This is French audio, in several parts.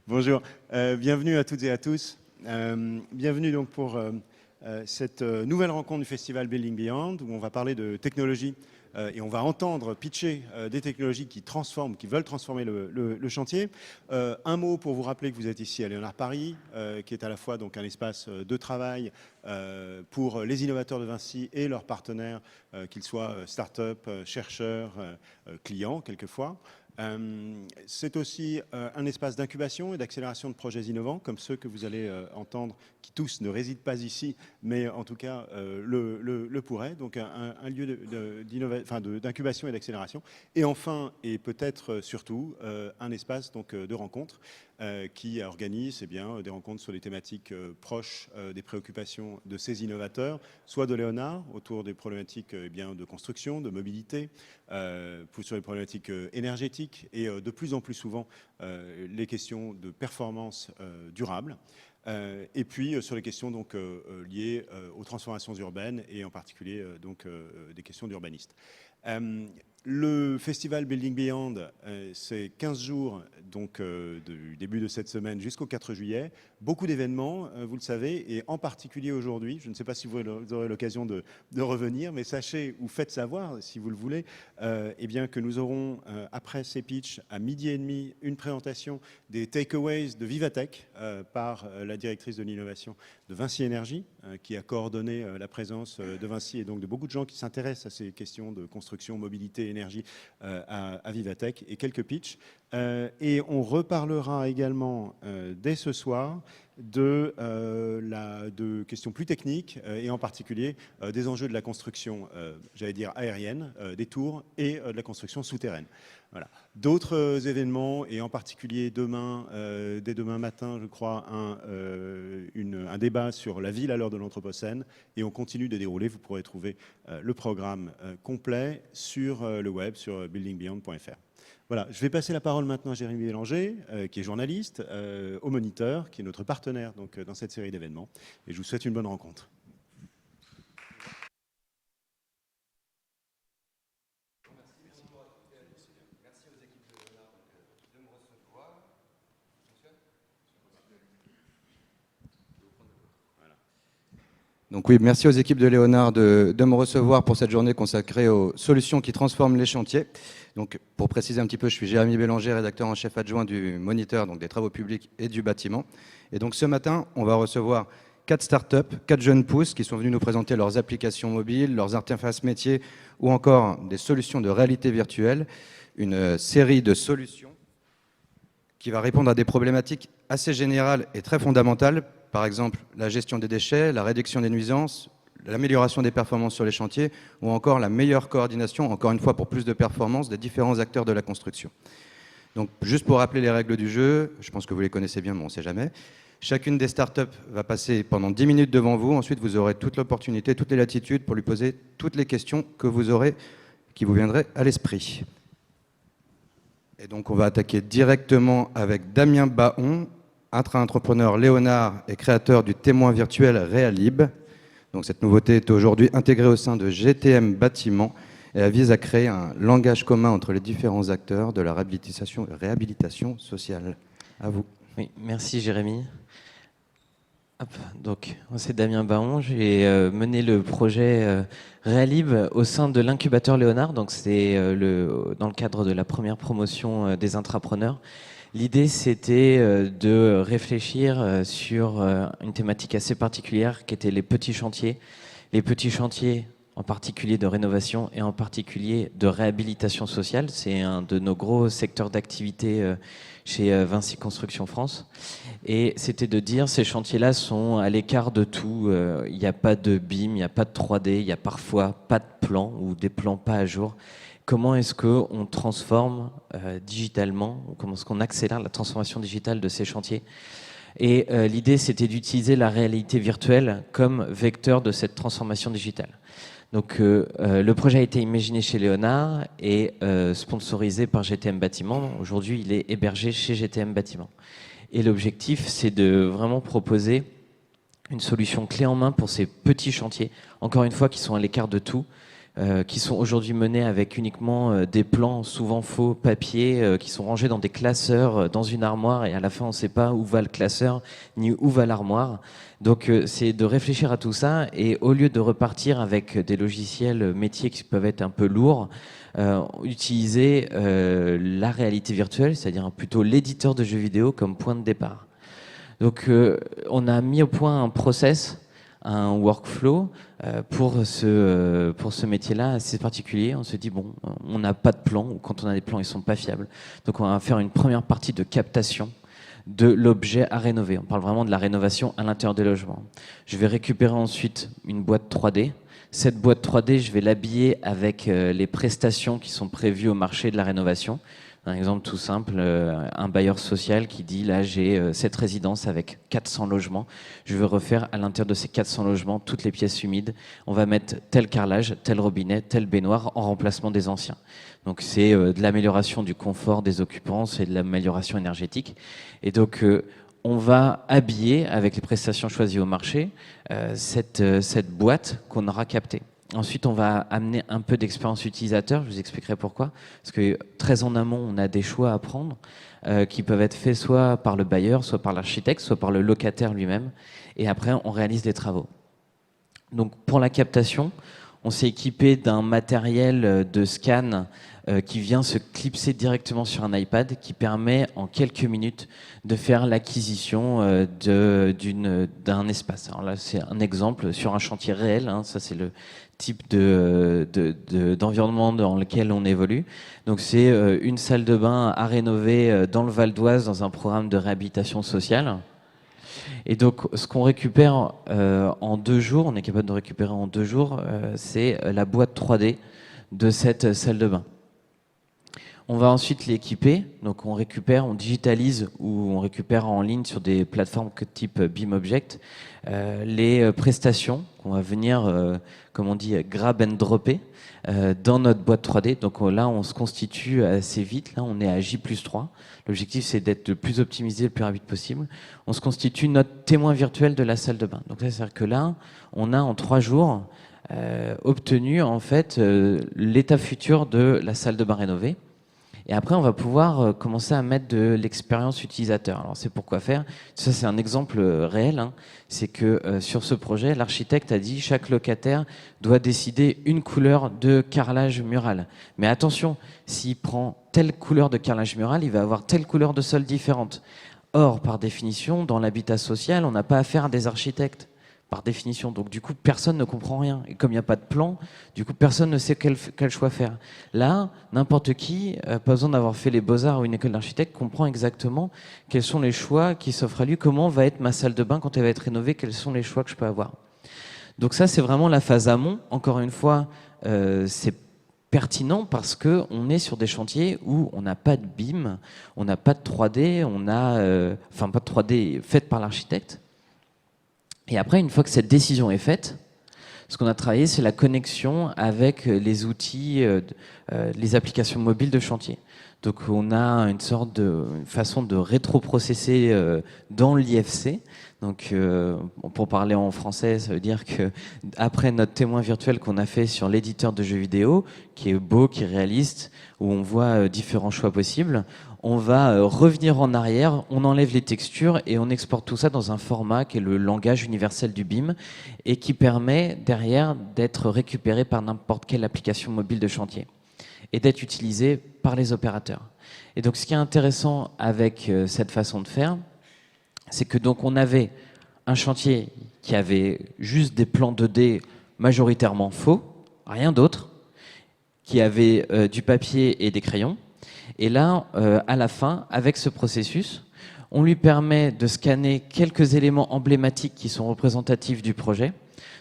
Bonjour, bienvenue à toutes et à tous. Bienvenue donc pour cette nouvelle rencontre du festival Building Beyond où on va parler de technologie et on va entendre pitcher des technologies qui transforment, qui veulent transformer le chantier. Un mot pour vous rappeler que vous êtes ici à Léonard Paris, qui est à la fois donc un espace de travail pour les innovateurs de Vinci et leurs partenaires, qu'ils soient start-up, chercheurs, clients quelquefois. C'est aussi un espace d'incubation et d'accélération de projets innovants, comme ceux que vous allez entendre, qui tous ne résident pas ici, mais en tout cas le pourraient. Donc un lieu d'incubation et d'accélération. Et enfin, et peut-être surtout, un espace donc, de rencontre qui organise des rencontres sur des thématiques proches des préoccupations de ces innovateurs, soit de Léonard, autour des problématiques de construction, de mobilité, sur les problématiques énergétiques et de plus en plus souvent les questions de performance durable. Et puis sur les questions donc, liées aux transformations urbaines et en particulier des questions d'urbanistes. Le festival Building Beyond, c'est 15 jours donc, du début de cette semaine jusqu'au 4 juillet. Beaucoup d'événements, vous le savez, et en particulier aujourd'hui, je ne sais pas si vous aurez l'occasion de revenir, mais sachez ou faites savoir, si vous le voulez, eh bien, que nous aurons, après ces pitchs, à 12h30, une présentation des takeaways de Vivatech par la directrice de l'innovation de Vinci Énergie, qui a coordonné la présence de Vinci et donc de beaucoup de gens qui s'intéressent à ces questions de construction, mobilité, énergie à Vivatech, et quelques pitchs. Et on reparlera également dès ce soir de questions plus techniques et en particulier des enjeux de la construction, j'allais dire aérienne, des tours et de la construction souterraine. Voilà. D'autres événements, et en particulier demain, dès demain matin, je crois, un débat sur la ville à l'heure de l'Anthropocène, et on continue de dérouler. Vous pourrez trouver le programme complet sur le web, sur buildingbeyond.fr. Voilà, je vais passer la parole maintenant à Jérémy Bélanger, qui est journaliste, au Moniteur, qui est notre partenaire donc, dans cette série d'événements, et je vous souhaite une bonne rencontre. Donc oui, merci aux équipes de Léonard de me recevoir pour cette journée consacrée aux solutions qui transforment les chantiers. Donc pour préciser un petit peu, je suis Jérémy Bélanger, rédacteur en chef adjoint du Moniteur, donc des travaux publics et du bâtiment. Et donc ce matin, on va recevoir 4 startups, 4 jeunes pousses qui sont venus nous présenter leurs applications mobiles, leurs interfaces métiers ou encore des solutions de réalité virtuelle, une série de solutions qui va répondre à des problématiques assez générales et très fondamentales. Par exemple, la gestion des déchets, la réduction des nuisances, l'amélioration des performances sur les chantiers ou encore la meilleure coordination, encore une fois pour plus de performances, des différents acteurs de la construction. Donc, juste pour rappeler les règles du jeu, je pense que vous les connaissez bien, mais on ne sait jamais. Chacune des startups va passer pendant 10 minutes devant vous. Ensuite, vous aurez toute l'opportunité, toutes les latitudes pour lui poser toutes les questions que vous aurez, qui vous viendraient à l'esprit. Et donc, on va attaquer directement avec Damien Bahon, intra-entrepreneur Léonard et créateur du témoin virtuel Realib. Donc cette nouveauté est aujourd'hui intégrée au sein de GTM Bâtiment et elle vise à créer un langage commun entre les différents acteurs de la réhabilitation sociale. À vous. Oui, merci Jérémy. Hop, donc, c'est Damien Bahon. J'ai mené le projet Realib au sein de l'incubateur Léonard. Donc c'est dans le cadre de la première promotion des intrapreneurs. L'idée, c'était de réfléchir sur une thématique assez particulière qui était les petits chantiers. Les petits chantiers, en particulier de rénovation et en particulier de réhabilitation sociale. C'est un de nos gros secteurs d'activité chez Vinci Construction France. Et c'était de dire ces chantiers-là sont à l'écart de tout. Il n'y a pas de BIM, il n'y a pas de 3D, il n'y a parfois pas de plan ou des plans pas à jour. Comment est-ce qu'on transforme digitalement, comment est-ce qu'on accélère la transformation digitale de ces chantiers? Et l'idée, c'était d'utiliser la réalité virtuelle comme vecteur de cette transformation digitale. Donc le projet a été imaginé chez Léonard et sponsorisé par GTM Bâtiment. Aujourd'hui, il est hébergé chez GTM Bâtiment. Et l'objectif, c'est de vraiment proposer une solution clé en main pour ces petits chantiers, encore une fois, qui sont à l'écart de tout, qui sont aujourd'hui menés avec uniquement des plans, souvent faux, papier, qui sont rangés dans des classeurs, dans une armoire, et à la fin, on ne sait pas où va le classeur, ni où va l'armoire. Donc, c'est de réfléchir à tout ça, et au lieu de repartir avec des logiciels métiers qui peuvent être un peu lourds, utiliser la réalité virtuelle, c'est-à-dire plutôt l'éditeur de jeux vidéo comme point de départ. Donc, on a mis au point un process, un workflow pour ce métier-là assez particulier. On se dit, bon, on n'a pas de plan, ou quand on a des plans, ils ne sont pas fiables. Donc, on va faire une première partie de captation de l'objet à rénover. On parle vraiment de la rénovation à l'intérieur des logements. Je vais récupérer ensuite une boîte 3D. Cette boîte 3D, je vais l'habiller avec les prestations qui sont prévues au marché de la rénovation. Un exemple tout simple, un bailleur social qui dit là j'ai cette résidence avec 400 logements, je veux refaire à l'intérieur de ces 400 logements toutes les pièces humides, on va mettre tel carrelage, tel robinet, tel baignoire en remplacement des anciens. Donc c'est de l'amélioration du confort des occupants, c'est de l'amélioration énergétique. Et donc on va habiller avec les prestations choisies au marché cette boîte qu'on aura captée. Ensuite, on va amener un peu d'expérience utilisateur. Je vous expliquerai pourquoi. Parce que très en amont, on a des choix à prendre qui peuvent être faits soit par le bailleur, soit par l'architecte, soit par le locataire lui-même. Et après, on réalise des travaux. Donc, pour la captation, on s'est équipé d'un matériel de scan qui vient se clipser directement sur un iPad, qui permet en quelques minutes de faire l'acquisition d'un espace. Alors là, c'est un exemple sur un chantier réel. Hein, ça, c'est le type d'environnement dans lequel on évolue. Donc, c'est une salle de bain à rénover dans le Val d'Oise dans un programme de réhabilitation sociale. Et donc, ce qu'on récupère en 2 jours, on est capable de récupérer en 2 jours, c'est la boîte 3D de cette salle de bain. On va ensuite l'équiper, donc on récupère, on digitalise ou on récupère en ligne sur des plateformes type BIMobject les prestations qu'on va venir, comme on dit, grab and dropper dans notre boîte 3D. Donc là, on se constitue assez vite. Là, on est à J+3. L'objectif, c'est d'être le plus optimisé, le plus rapide possible. On se constitue notre témoin virtuel de la salle de bain. Donc, c'est-à-dire que là, on a en 3 jours obtenu en fait l'état futur de la salle de bain rénovée. Et après, on va pouvoir commencer à mettre de l'expérience utilisateur. Alors, c'est pourquoi faire. Ça, c'est un exemple réel. Hein. C'est que sur ce projet, l'architecte a dit chaque locataire doit décider une couleur de carrelage mural. Mais attention, s'il prend telle couleur de carrelage mural, il va avoir telle couleur de sol différente. Or, par définition, dans l'habitat social, on n'a pas affaire à des architectes. Par définition. Donc du coup, personne ne comprend rien. Et comme il n'y a pas de plan, du coup, personne ne sait quel choix faire. Là, n'importe qui, pas besoin d'avoir fait les beaux-arts ou une école d'architecte, comprend exactement quels sont les choix qui s'offrent à lui, comment va être ma salle de bain quand elle va être rénovée, quels sont les choix que je peux avoir. Donc ça, c'est vraiment la phase amont. Encore une fois, c'est pertinent parce qu'on est sur des chantiers où on n'a pas de BIM, on n'a pas de 3D, on a, enfin pas de 3D faite par l'architecte. Et après, une fois que cette décision est faite, ce qu'on a travaillé, c'est la connexion avec les outils, les applications mobiles de chantier. Donc, on a une façon de rétroprocesser dans l'IFC. Donc, pour parler en français, ça veut dire que après notre témoin virtuel qu'on a fait sur l'éditeur de jeux vidéo, qui est beau, qui est réaliste, où on voit différents choix possibles, on va revenir en arrière, on enlève les textures et on exporte tout ça dans un format qui est le langage universel du BIM et qui permet derrière d'être récupéré par n'importe quelle application mobile de chantier et d'être utilisé par les opérateurs. Et donc ce qui est intéressant avec cette façon de faire, c'est que donc on avait un chantier qui avait juste des plans 2D majoritairement faux, rien d'autre, qui avait du papier et des crayons. Et là, à la fin, avec ce processus, on lui permet de scanner quelques éléments emblématiques qui sont représentatifs du projet,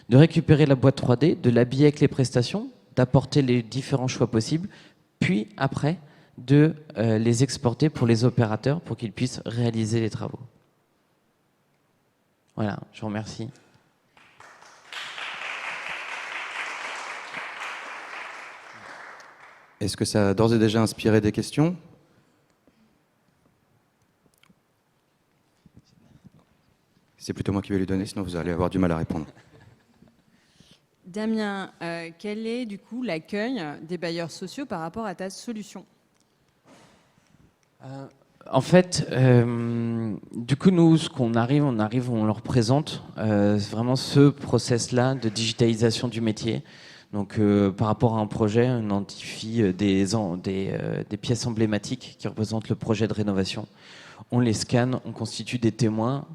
de récupérer la boîte 3D, de l'habiller avec les prestations, d'apporter les différents choix possibles, puis après, de les exporter pour les opérateurs pour qu'ils puissent réaliser les travaux. Voilà, je vous remercie. Est-ce que ça a d'ores et déjà inspiré des questions? C'est plutôt moi qui vais lui donner, sinon vous allez avoir du mal à répondre. Damien, quel est du coup l'accueil des bailleurs sociaux par rapport à ta solution? En fait, du coup, nous, on leur présente vraiment ce process-là de digitalisation du métier. Donc, par rapport à un projet, on identifie des pièces emblématiques qui représentent le projet de rénovation. On les scanne, on constitue des témoins,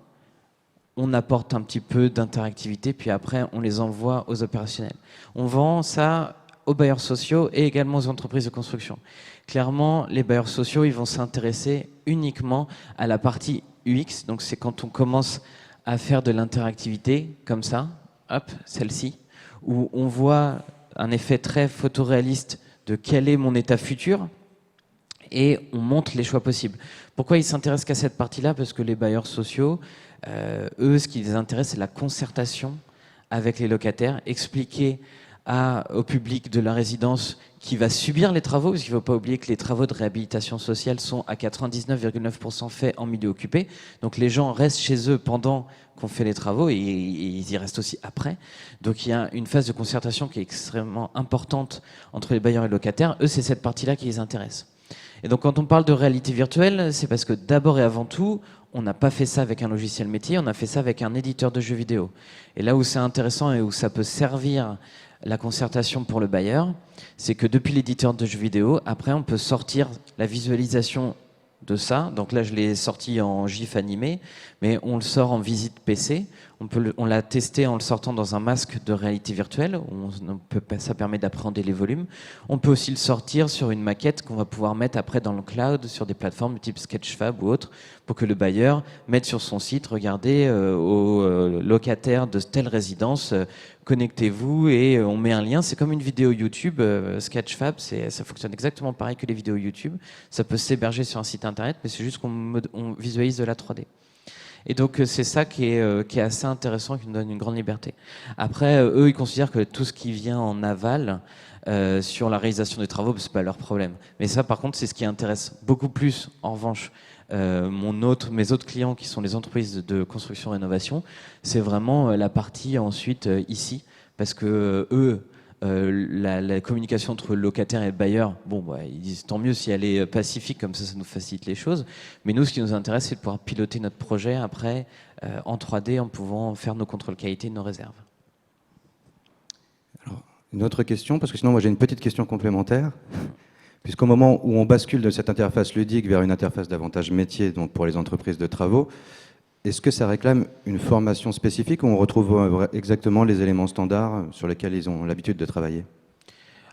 on apporte un petit peu d'interactivité, puis après, on les envoie aux opérationnels. On vend ça aux bailleurs sociaux et également aux entreprises de construction. Clairement, les bailleurs sociaux, ils vont s'intéresser uniquement à la partie UX. Donc, c'est quand on commence à faire de l'interactivité, comme ça, hop, celle-ci, où on voit un effet très photoréaliste de quel est mon état futur, et on montre les choix possibles. Pourquoi ils s'intéressent qu'à cette partie-là? Parce que les bailleurs sociaux, eux, ce qui les intéresse, c'est la concertation avec les locataires, expliquer au public de la résidence qui va subir les travaux, parce qu'il ne faut pas oublier que les travaux de réhabilitation sociale sont à 99,9% faits en milieu occupé. Donc les gens restent chez eux pendant qu'on fait les travaux et ils y restent aussi après. Donc il y a une phase de concertation qui est extrêmement importante entre les bailleurs et les locataires. Eux, c'est cette partie-là qui les intéresse. Et donc quand on parle de réalité virtuelle, c'est parce que d'abord et avant tout, on n'a pas fait ça avec un logiciel métier, on a fait ça avec un éditeur de jeux vidéo. Et là où c'est intéressant et où ça peut servir la concertation pour le bailleur, c'est que depuis l'éditeur de jeux vidéo, après on peut sortir la visualisation de ça. Donc là, je l'ai sorti en GIF animé, mais on le sort en visite PC. On l'a testé en le sortant dans un masque de réalité virtuelle. Ça permet d'appréhender les volumes. On peut aussi le sortir sur une maquette qu'on va pouvoir mettre après dans le cloud, sur des plateformes type Sketchfab ou autres, pour que le bailleur mette sur son site, regardez, aux locataires de telle résidence, connectez-vous et on met un lien. C'est comme une vidéo YouTube. Sketchfab, ça fonctionne exactement pareil que les vidéos YouTube. Ça peut s'héberger sur un site internet, mais c'est juste qu'on visualise de la 3D. Et donc c'est ça qui est assez intéressant, qui nous donne une grande liberté. Après, eux, ils considèrent que tout ce qui vient en aval sur la réalisation des travaux, c'est pas leur problème. Mais ça, par contre, c'est ce qui intéresse beaucoup plus, en revanche, mes autres clients qui sont les entreprises de construction-rénovation, c'est vraiment la partie ensuite ici, parce que eux, la communication entre le locataire et le bailleur, ils disent tant mieux si elle est pacifique, comme ça nous facilite les choses. Mais nous, ce qui nous intéresse, c'est de pouvoir piloter notre projet après en 3D en pouvant faire nos contrôles qualité de nos réserves. Alors, une autre question, parce que sinon moi j'ai une petite question complémentaire. Puisqu'au moment où on bascule de cette interface ludique vers une interface davantage métier, donc pour les entreprises de travaux, est-ce que ça réclame une formation spécifique ou on retrouve exactement les éléments standards sur lesquels ils ont l'habitude de travailler?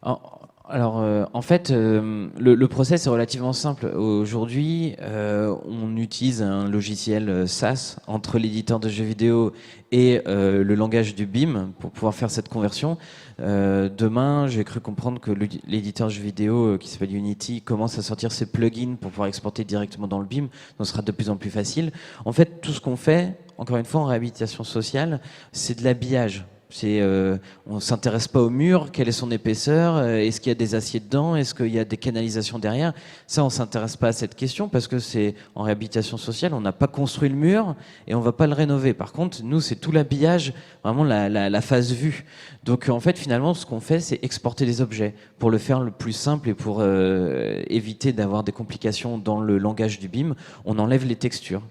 En fait, le process est relativement simple. Aujourd'hui, on utilise un logiciel SaaS entre l'éditeur de jeux vidéo et le langage du BIM pour pouvoir faire cette conversion. Demain, j'ai cru comprendre que l'éditeur de jeux vidéo qui s'appelle Unity commence à sortir ses plugins pour pouvoir exporter directement dans le BIM. Donc, ce sera de plus en plus facile. En fait, tout ce qu'on fait, encore une fois, en réhabilitation sociale, c'est de l'habillage. On ne s'intéresse pas au mur, quelle est son épaisseur, est-ce qu'il y a des aciers dedans, est-ce qu'il y a des canalisations derrière. Ça, on ne s'intéresse pas à cette question parce que c'est en réhabilitation sociale, on n'a pas construit le mur et on ne va pas le rénover. Par contre, nous, c'est tout l'habillage, vraiment la phase vue. Donc en fait, finalement, ce qu'on fait, c'est exporter des objets pour le faire le plus simple et pour éviter d'avoir des complications dans le langage du BIM. On enlève les textures,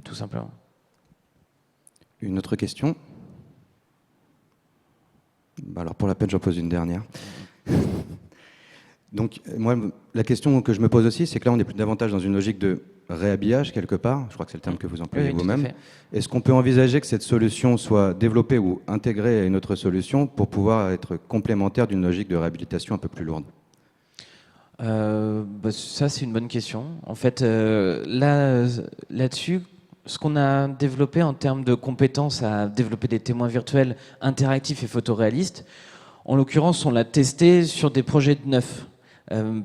tout simplement. Une autre question? Alors pour la peine, j'en pose une dernière. Donc moi, la question que je me pose aussi, c'est que là, on est plus davantage dans une logique de réhabillage quelque part. Je crois que c'est le terme que vous employez vous-même. Est-ce qu'on peut envisager que cette solution soit développée ou intégrée à une autre solution pour pouvoir être complémentaire d'une logique de réhabilitation un peu plus lourde? Ça, c'est une bonne question. En fait, là-dessus, ce qu'on a développé en termes de compétences à développer des témoins virtuels interactifs et photoréalistes, en l'occurrence, on l'a testé sur des projets de neuf,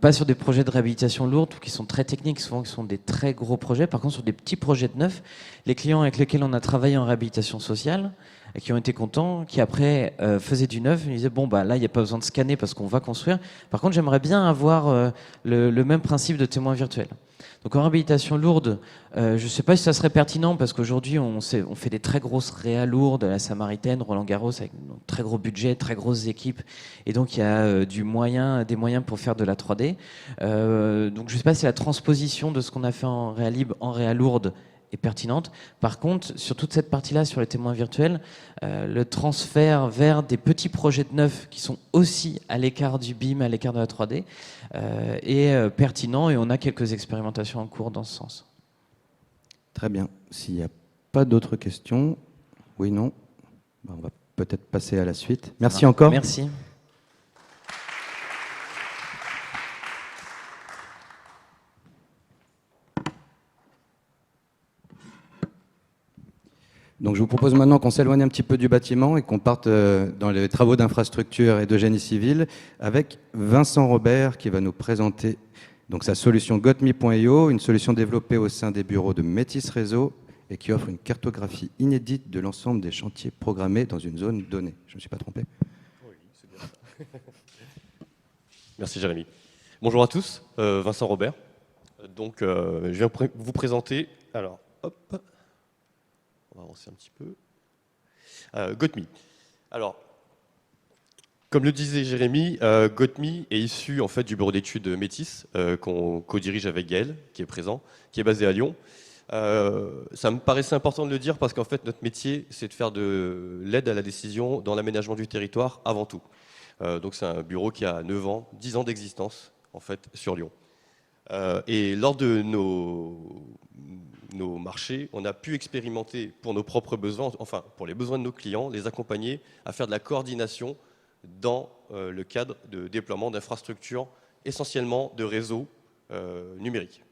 pas sur des projets de réhabilitation lourde qui sont très techniques, souvent qui sont des très gros projets. Par contre, sur des petits projets de neuf, les clients avec lesquels on a travaillé en réhabilitation sociale, et qui ont été contents, qui après faisaient du neuf, ils me disaient bon bah là il n'y a pas besoin de scanner parce qu'on va construire. Par contre j'aimerais bien avoir le même principe de témoin virtuel. Donc en réhabilitation lourde, je ne sais pas si ça serait pertinent parce qu'aujourd'hui on fait des très grosses réas lourdes, la Samaritaine, Roland Garros avec un très gros budget, très grosses équipes, et donc il y a des moyens pour faire de la 3D. Donc je ne sais pas si la transposition de ce qu'on a fait en réa libre en réa lourde est pertinente. Par contre, sur toute cette partie-là, sur les témoins virtuels, le transfert vers des petits projets de neuf qui sont aussi à l'écart du BIM, à l'écart de la 3D, est pertinent et on a quelques expérimentations en cours dans ce sens. Très bien. S'il n'y a pas d'autres questions, oui, non, on va peut-être passer à la suite. Merci encore. Merci. Donc je vous propose maintenant qu'on s'éloigne un petit peu du bâtiment et qu'on parte dans les travaux d'infrastructure et de génie civil avec Vincent Robert qui va nous présenter donc sa solution Gotmi.io, une solution développée au sein des bureaux de Métis Réseau et qui offre une cartographie inédite de l'ensemble des chantiers programmés dans une zone donnée. Je ne me suis pas trompé? Oui, c'est bien ça. Merci Jérémy. Bonjour à tous, Vincent Robert. Donc je viens vous présenter, alors hop, on va avancer un petit peu. Gotmi. Alors, comme le disait Jérémy, Gotmi est issu en fait du bureau d'études Métis qu'on co-dirige avec Gaël, qui est présent, qui est basé à Lyon. Ça me paraissait important de le dire parce qu'en fait notre métier c'est de faire de l'aide à la décision dans l'aménagement du territoire avant tout. Donc c'est un bureau qui a 9 ans, 10 ans d'existence en fait sur Lyon. Et lors de nos marchés, on a pu expérimenter pour nos propres besoins, enfin pour les besoins de nos clients, les accompagner à faire de la coordination dans le cadre de déploiement d'infrastructures, essentiellement de réseaux numériques.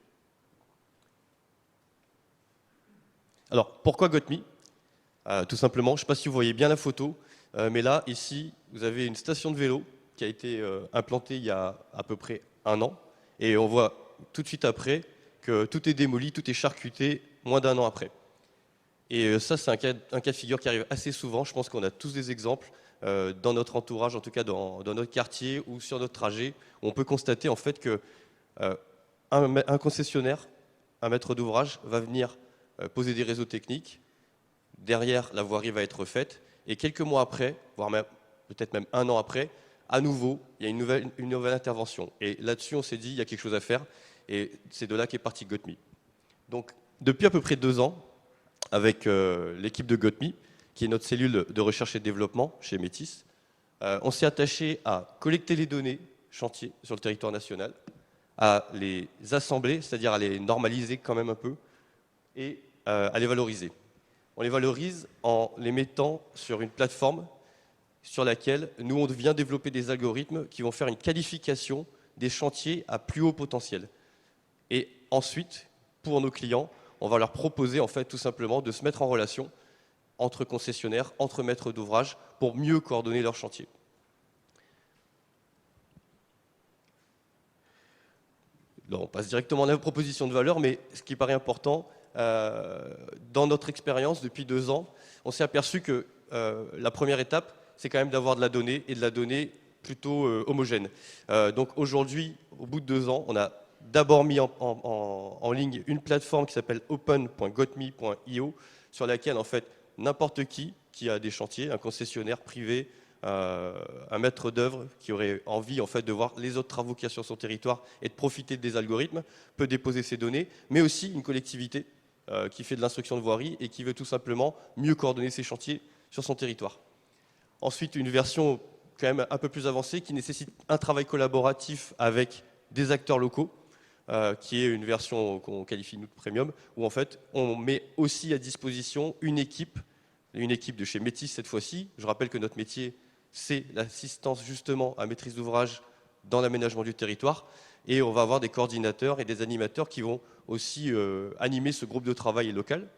Alors pourquoi Gotmi? Tout simplement, je ne sais pas si vous voyez bien la photo, mais là, ici, vous avez une station de vélo qui a été implantée il y a à peu près 1 an, et on voit tout de suite après que tout est démoli, tout est charcuté moins d'1 an après. Et ça, c'est un cas de figure qui arrive assez souvent. Je pense qu'on a tous des exemples dans notre entourage, en tout cas dans notre quartier ou sur notre trajet, où on peut constater en fait que un concessionnaire, un maître d'ouvrage, va venir poser des réseaux techniques. Derrière, la voirie va être faite. Et quelques mois après, voire peut-être même 1 an après, à nouveau, il y a une nouvelle intervention. Et là-dessus, on s'est dit, il y a quelque chose à faire. Et c'est de là qu'est parti Gotmi. Donc, depuis à peu près 2 ans, avec l'équipe de Gotmi, qui est notre cellule de recherche et de développement chez Métis, on s'est attaché à collecter les données chantiers sur le territoire national, à les assembler, c'est-à-dire à les normaliser quand même un peu, et à les valoriser. On les valorise en les mettant sur une plateforme sur laquelle nous, on vient développer des algorithmes qui vont faire une qualification des chantiers à plus haut potentiel. Et ensuite, pour nos clients, on va leur proposer en fait tout simplement de se mettre en relation entre concessionnaires, entre maîtres d'ouvrage, pour mieux coordonner leurs chantiers. Là, on passe directement à la proposition de valeur, mais ce qui paraît important, dans notre expérience depuis 2 ans, on s'est aperçu que la première étape, c'est quand même d'avoir de la donnée, et de la donnée plutôt homogène. Donc aujourd'hui, au bout de 2 ans, on a d'abord mis en ligne une plateforme qui s'appelle open.gotmi.io, sur laquelle en fait n'importe qui a des chantiers, un concessionnaire privé, un maître d'œuvre qui aurait envie en fait de voir les autres travaux qu'il y a sur son territoire et de profiter des algorithmes, peut déposer ses données, mais aussi une collectivité qui fait de l'instruction de voirie et qui veut tout simplement mieux coordonner ses chantiers sur son territoire. Ensuite, une version quand même un peu plus avancée qui nécessite un travail collaboratif avec des acteurs locaux, qui est une version qu'on qualifie nous de premium, où en fait on met aussi à disposition une équipe de chez Métis cette fois-ci. Je rappelle que notre métier, c'est l'assistance justement à maîtrise d'ouvrage dans l'aménagement du territoire, et on va avoir des coordinateurs et des animateurs qui vont aussi animer ce groupe de travail local.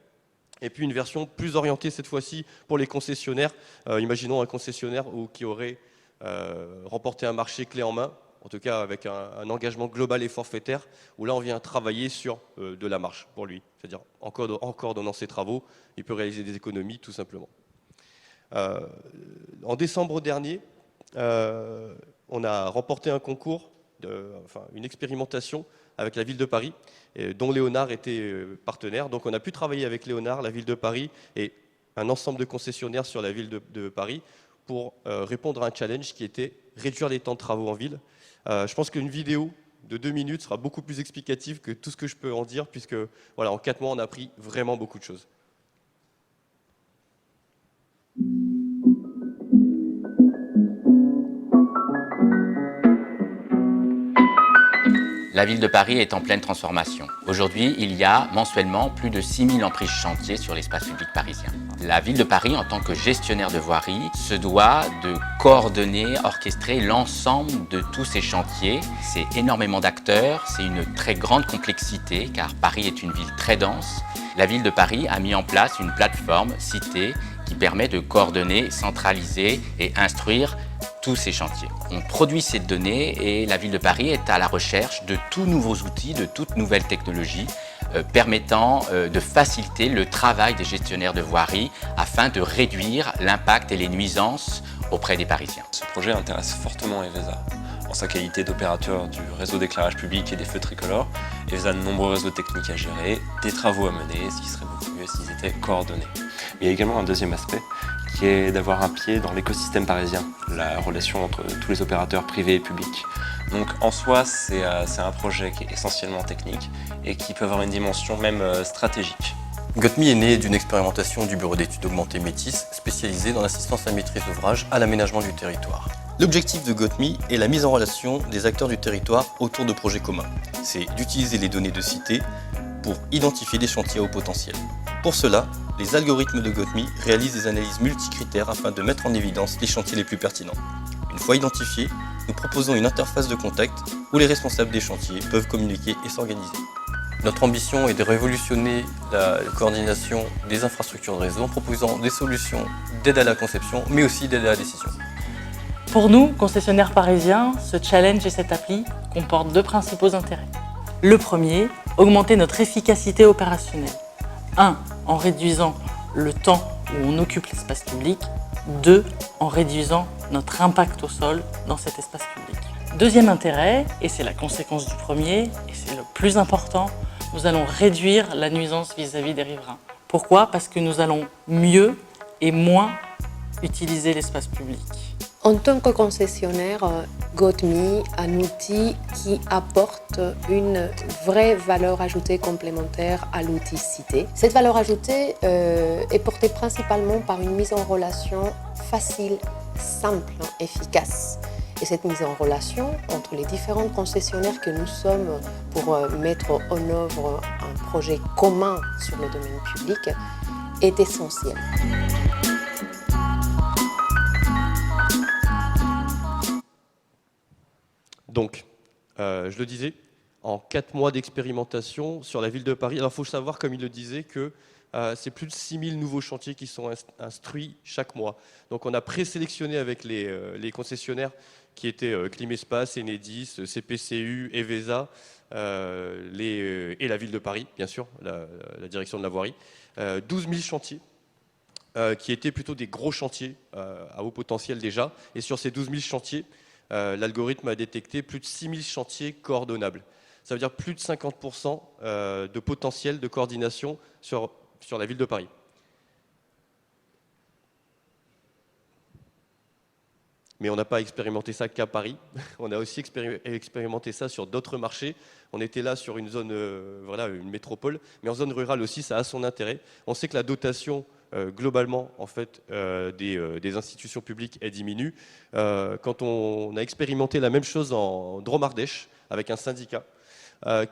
Et puis une version plus orientée cette fois-ci pour les concessionnaires. Imaginons un concessionnaire qui aurait remporté un marché clé en main, en tout cas avec un engagement global et forfaitaire, où là on vient travailler sur de la marge pour lui. C'est-à-dire en coordonnant ses travaux, il peut réaliser des économies tout simplement. En décembre dernier, on a remporté un concours, une expérimentation avec la ville de Paris, dont Léonard était partenaire. Donc on a pu travailler avec Léonard, la ville de Paris et un ensemble de concessionnaires sur la ville de Paris pour répondre à un challenge qui était réduire les temps de travaux en ville. Je pense qu'une vidéo de 2 minutes sera beaucoup plus explicative que tout ce que je peux en dire, puisque voilà, en 4 mois, on a appris vraiment beaucoup de choses. La ville de Paris est en pleine transformation. Aujourd'hui, il y a mensuellement plus de 6000 emprises chantiers sur l'espace public parisien. La ville de Paris, en tant que gestionnaire de voirie, se doit de coordonner, orchestrer l'ensemble de tous ces chantiers. C'est énormément d'acteurs, c'est une très grande complexité, car Paris est une ville très dense. La ville de Paris a mis en place une plateforme, Cité, qui permet de coordonner, centraliser et instruire tous ces chantiers. On produit ces données et la ville de Paris est à la recherche de tous nouveaux outils, de toutes nouvelles technologies permettant de faciliter le travail des gestionnaires de voirie afin de réduire l'impact et les nuisances auprès des Parisiens. Ce projet intéresse fortement EVESA. En sa qualité d'opérateur du réseau d'éclairage public et des feux tricolores, EVESA a de nombreux réseaux techniques à gérer, des travaux à mener, ce qui serait beaucoup mieux s'ils étaient coordonnés. Mais il y a également un deuxième aspect, qui est d'avoir un pied dans l'écosystème parisien, la relation entre tous les opérateurs privés et publics. Donc en soi, c'est un projet qui est essentiellement technique et qui peut avoir une dimension même stratégique. GOTMI est né d'une expérimentation du bureau d'études augmentées Métis, spécialisé dans l'assistance à maîtrise d'ouvrage à l'aménagement du territoire. L'objectif de GOTMI est la mise en relation des acteurs du territoire autour de projets communs. C'est d'utiliser les données de cité pour identifier des chantiers à haut potentiel. Pour cela, les algorithmes de GOTMI réalisent des analyses multicritères afin de mettre en évidence les chantiers les plus pertinents. Une fois identifiés, nous proposons une interface de contact où les responsables des chantiers peuvent communiquer et s'organiser. Notre ambition est de révolutionner la coordination des infrastructures de réseau en proposant des solutions d'aide à la conception, mais aussi d'aide à la décision. Pour nous, concessionnaires parisiens, ce challenge et cette appli comportent 2 principaux intérêts. Le premier, augmenter notre efficacité opérationnelle. 1. En réduisant le temps où on occupe l'espace public. 2. En réduisant notre impact au sol dans cet espace public. Deuxième intérêt, et c'est la conséquence du premier, et c'est le plus important, nous allons réduire la nuisance vis-à-vis des riverains. Pourquoi? Parce que nous allons mieux et moins utiliser l'espace public. En tant que concessionnaire, GOTMI, un outil qui apporte une vraie valeur ajoutée complémentaire à l'outil Cité. Cette valeur ajoutée est portée principalement par une mise en relation facile, simple, efficace. Et cette mise en relation entre les différents concessionnaires que nous sommes pour mettre en œuvre un projet commun sur le domaine public est essentielle. Donc, je le disais, en 4 mois d'expérimentation sur la ville de Paris, alors il faut savoir, comme il le disait, que c'est plus de 6000 nouveaux chantiers qui sont instruits chaque mois. Donc on a présélectionné avec les concessionnaires qui étaient Climespace, Enedis, CPCU, EVESA et la ville de Paris, bien sûr, la direction de la voirie. 12 000 chantiers qui étaient plutôt des gros chantiers à haut potentiel déjà. Et sur ces 12 000 chantiers, l'algorithme a détecté plus de 6 000 chantiers coordonnables. Ça veut dire plus de 50% de potentiel de coordination sur la ville de Paris. Mais on n'a pas expérimenté ça qu'à Paris. On a aussi expérimenté ça sur d'autres marchés. On était là sur une zone, voilà, une métropole, mais en zone rurale aussi, ça a son intérêt. On sait que la dotation globalement, en fait, des institutions publiques, elle diminue. Quand on a expérimenté la même chose en Drôme-Ardèche avec un syndicat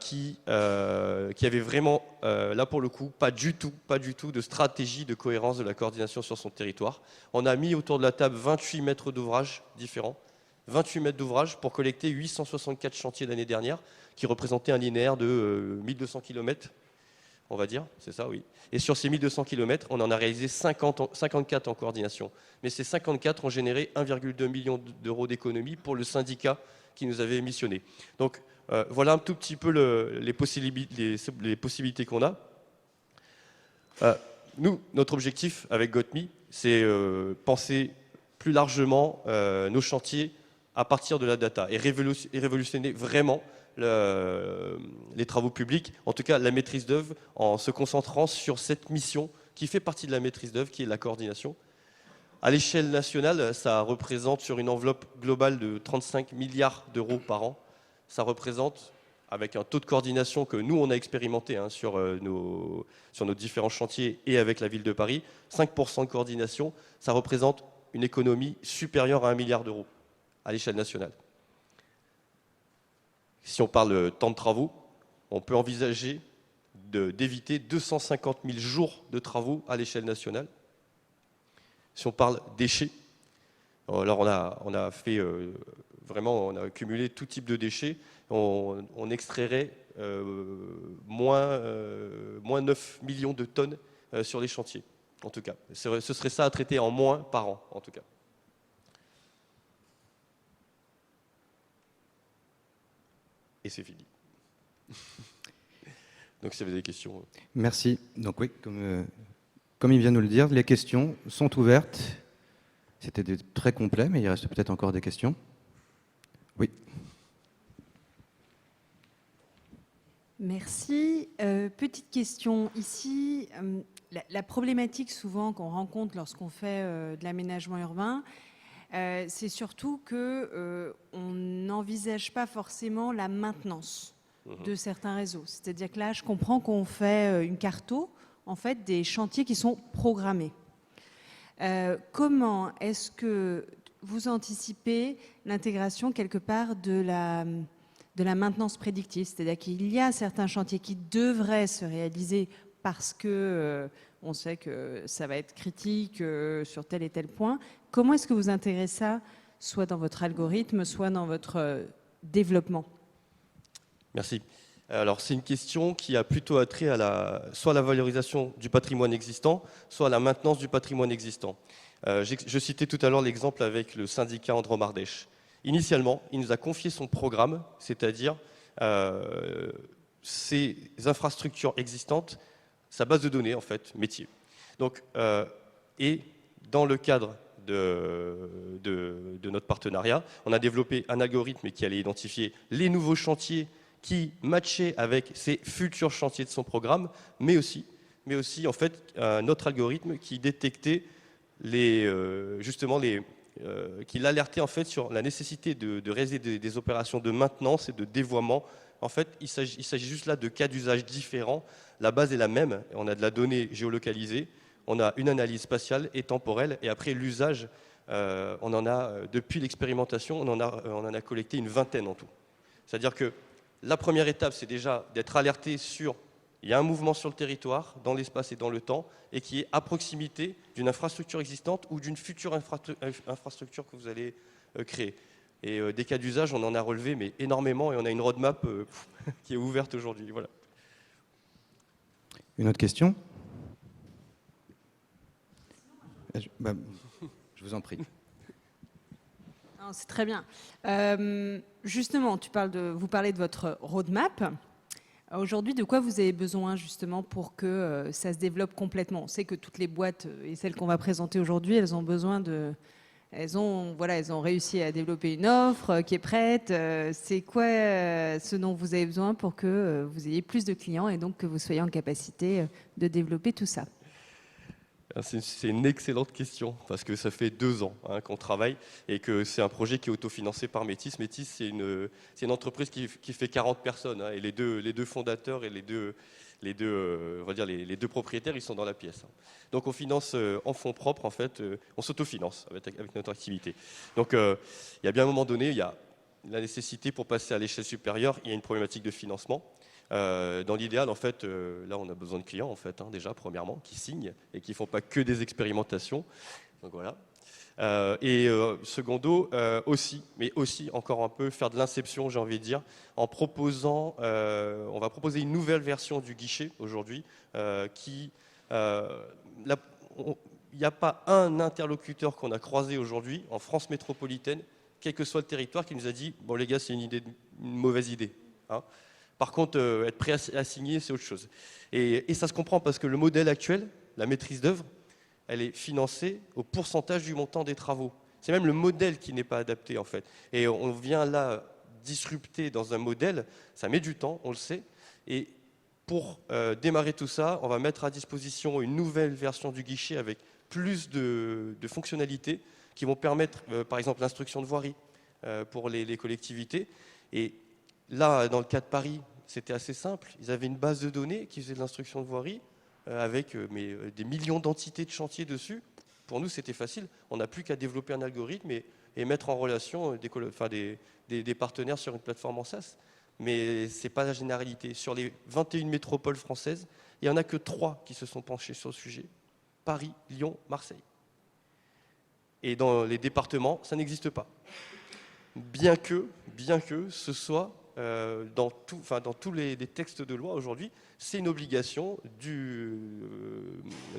qui avait vraiment, là pour le coup, pas du tout de stratégie de cohérence de la coordination sur son territoire. On a mis autour de la table 28 mètres d'ouvrage différents, 28 mètres d'ouvrage pour collecter 864 chantiers l'année dernière, qui représentaient un linéaire de 1200 km, on va dire, c'est ça, oui. Et sur ces 1200 km, on en a réalisé 54 en coordination. Mais ces 54 ont généré 1,2 million d'euros d'économie pour le syndicat qui nous avait missionné. Donc, voilà un tout petit peu les possibilités qu'on a. nous, notre objectif avec GotMe, c'est penser plus largement nos chantiers à partir de la data et révolutionner vraiment les travaux publics, en tout cas la maîtrise d'œuvre, en se concentrant sur cette mission qui fait partie de la maîtrise d'œuvre, qui est la coordination. À l'échelle nationale, ça représente sur une enveloppe globale de 35 milliards d'euros par an, ça représente, avec un taux de coordination que nous, on a expérimenté sur nos différents chantiers et avec la ville de Paris, 5% de coordination, ça représente une économie supérieure à 1 milliard d'euros à l'échelle nationale. Si on parle temps de travaux, on peut envisager d'éviter 250 000 jours de travaux à l'échelle nationale. Si on parle déchets, alors on a fait vraiment, on a accumulé tout type de déchets, on extrairait moins 9 millions de tonnes sur les chantiers, en tout cas. Ce serait ça à traiter en moins par an, en tout cas. Et c'est fini. Donc, si vous avez des questions. Merci. Donc oui, comme il vient de nous le dire, les questions sont ouvertes. C'était très complet, mais il reste peut-être encore des questions. Oui. Merci. Petite question. Ici, la problématique souvent qu'on rencontre lorsqu'on fait de l'aménagement urbain, c'est surtout qu'on n'envisage pas forcément la maintenance de certains réseaux. C'est-à-dire que là, je comprends qu'on fait une carto, en fait, des chantiers qui sont programmés. Comment est-ce que vous anticipez l'intégration quelque part de la maintenance prédictive? C'est-à-dire qu'il y a certains chantiers qui devraient se réaliser parce que on sait que ça va être critique sur tel et tel point. Comment est-ce que vous intégrez ça, soit dans votre algorithme, soit dans votre développement? Merci. Alors, c'est une question qui a plutôt attrait à soit à la valorisation du patrimoine existant, soit à la maintenance du patrimoine existant. Je citais tout à l'heure l'exemple avec le syndicat Andromardèche. Initialement, il nous a confié son programme, c'est-à-dire ses infrastructures existantes, sa base de données, en fait, métier. Donc, et dans le cadre de notre partenariat, on a développé un algorithme qui allait identifier les nouveaux chantiers qui matchaient avec ces futurs chantiers de son programme, mais aussi en fait, un autre algorithme qui détectait qui l'alertait en fait sur la nécessité de réaliser des opérations de maintenance et de dévoiement. En fait, il s'agit juste là de cas d'usage différents. La base est la même. On a de la donnée géolocalisée, on a une analyse spatiale et temporelle, et après l'usage, on en a, depuis l'expérimentation, on en a collecté une vingtaine en tout. C'est-à-dire que la première étape, c'est déjà d'être alerté sur il y a un mouvement sur le territoire, dans l'espace et dans le temps, et qui est à proximité d'une infrastructure existante ou d'une future infrastructure que vous allez créer. Et des cas d'usage, on en a relevé mais énormément, et on a une roadmap qui est ouverte aujourd'hui. Voilà. Une autre question? Je vous en prie. C'est très bien. Justement, vous parlez de votre roadmap. Aujourd'hui, de quoi vous avez besoin justement pour que ça se développe complètement? On sait que toutes les boîtes et celles qu'on va présenter aujourd'hui, elles ont réussi à développer une offre qui est prête. C'est quoi ce dont vous avez besoin pour que vous ayez plus de clients et donc que vous soyez en capacité de développer tout ça? C'est une excellente question, parce que ça fait 2 ans qu'on travaille et que c'est un projet qui est autofinancé par Métis. Métis, c'est une entreprise qui fait 40 personnes, et les deux fondateurs et les deux propriétaires, ils sont dans la pièce. Donc on finance en fonds propres, en fait, on s'autofinance avec notre activité. Donc il y a bien un moment donné, il y a la nécessité pour passer à l'échelle supérieure, il y a une problématique de financement. Dans l'idéal, en fait, là, on a besoin de clients, en fait, déjà, premièrement, qui signent et qui ne font pas que des expérimentations. Donc voilà. Secondo, mais aussi, encore un peu, faire de l'inception, j'ai envie de dire, en proposant, on va proposer une nouvelle version du guichet, aujourd'hui, il n'y a pas un interlocuteur qu'on a croisé aujourd'hui, en France métropolitaine, quel que soit le territoire, qui nous a dit « Bon, les gars, c'est une mauvaise idée. » Par contre, être prêt à signer, c'est autre chose. Et ça se comprend parce que le modèle actuel, la maîtrise d'œuvre, elle est financée au pourcentage du montant des travaux. C'est même le modèle qui n'est pas adapté en fait. Et on vient là disrupter dans un modèle, ça met du temps, on le sait. Et pour démarrer tout ça, on va mettre à disposition une nouvelle version du guichet avec plus de fonctionnalités qui vont permettre, par exemple, l'instruction de voirie pour les collectivités. Et là, dans le cas de Paris, c'était assez simple. Ils avaient une base de données qui faisait de l'instruction de voirie avec des millions d'entités de chantier dessus. Pour nous, c'était facile. On n'a plus qu'à développer un algorithme et mettre en relation des partenaires sur une plateforme en SaaS. Mais ce n'est pas la généralité. Sur les 21 métropoles françaises, il n'y en a que 3 qui se sont penchées sur le sujet. Paris, Lyon, Marseille. Et dans les départements, ça n'existe pas. Bien que ce soit dans tous les textes de loi aujourd'hui, c'est une obligation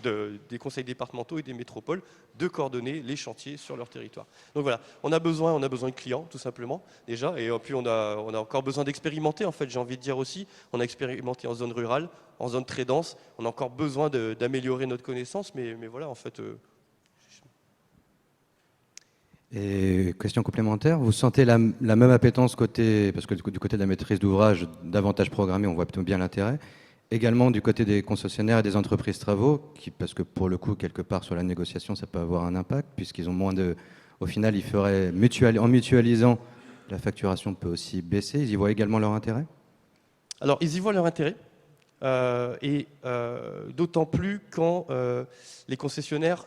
des conseils départementaux et des métropoles de coordonner les chantiers sur leur territoire. Donc voilà, on a besoin de clients tout simplement déjà, et puis on a encore besoin d'expérimenter en fait, j'ai envie de dire aussi. On a expérimenté en zone rurale, en zone très dense, on a encore besoin d'améliorer notre connaissance, mais voilà en fait. Et question complémentaire, vous sentez la même appétence parce que du côté de la maîtrise d'ouvrage, davantage programmée, on voit plutôt bien l'intérêt, également du côté des concessionnaires et des entreprises travaux, parce que pour le coup, quelque part sur la négociation, ça peut avoir un impact, puisqu'ils ont moins de... Au final, ils feraient, en mutualisant, la facturation peut aussi baisser, ils y voient également leur intérêt? Alors, ils y voient leur intérêt. D'autant plus quand les concessionnaires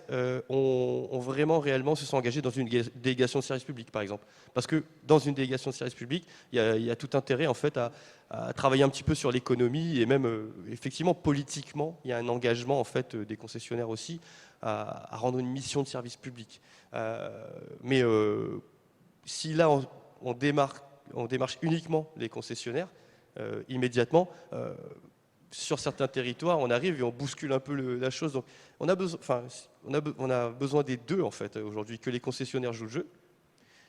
ont vraiment réellement se sont engagés dans une délégation de service public, par exemple. Parce que dans une délégation de service public, il y a tout intérêt en fait à travailler un petit peu sur l'économie et même effectivement politiquement, il y a un engagement en fait des concessionnaires aussi à rendre une mission de service public. Mais si là on démarche uniquement les concessionnaires, immédiatement. Sur certains territoires, on arrive et on bouscule un peu la chose. Donc, on a besoin des deux en fait aujourd'hui, que les concessionnaires jouent le jeu,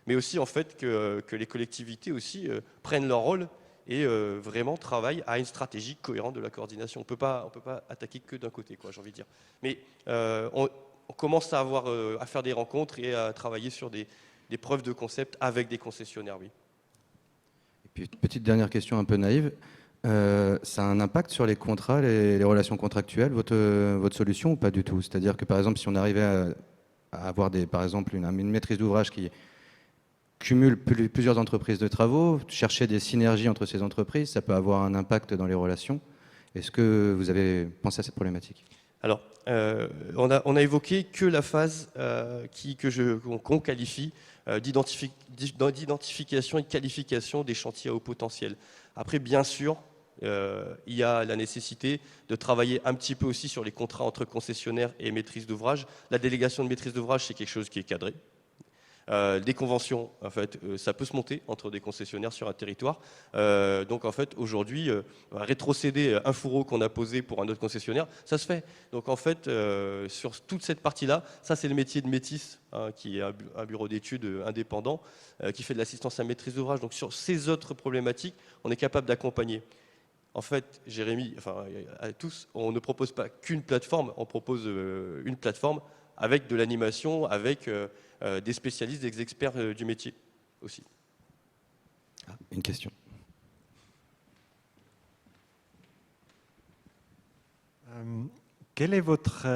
mais aussi en fait que les collectivités aussi prennent leur rôle et vraiment travaillent à une stratégie cohérente de la coordination. On peut pas attaquer que d'un côté, quoi, j'ai envie de dire. Mais on commence à faire des rencontres et à travailler sur des preuves de concept avec des concessionnaires, oui. Et puis petite dernière question un peu naïve. Ça a un impact sur les contrats, les relations contractuelles, votre solution, ou pas du tout? C'est-à-dire que par exemple, si on arrivait à avoir par exemple une maîtrise d'ouvrage qui cumule plusieurs entreprises de travaux, chercher des synergies entre ces entreprises, ça peut avoir un impact dans les relations. Est-ce que vous avez pensé à cette problématique? Alors, on a évoqué que la phase qu'on qualifie d'identification et de qualification des chantiers à haut potentiel. Après, bien sûr, il y a la nécessité de travailler un petit peu aussi sur les contrats entre concessionnaires et maîtrise d'ouvrage. La délégation de maîtrise d'ouvrage, c'est quelque chose qui est cadré. Des conventions, en fait, ça peut se monter entre des concessionnaires sur un territoire. Donc, en fait, aujourd'hui, rétrocéder un fourreau qu'on a posé pour un autre concessionnaire, ça se fait. Donc, en fait, sur toute cette partie-là, ça, c'est le métier de Métis, hein, qui est un bureau d'études indépendant, qui fait de l'assistance à maîtrise d'ouvrage. Donc, sur ces autres problématiques, on est capable d'accompagner. En fait, Jérémy, enfin, à tous, on ne propose pas qu'une plateforme, on propose une plateforme avec de l'animation, avec des spécialistes, des experts du métier aussi. Une question. Quel est votre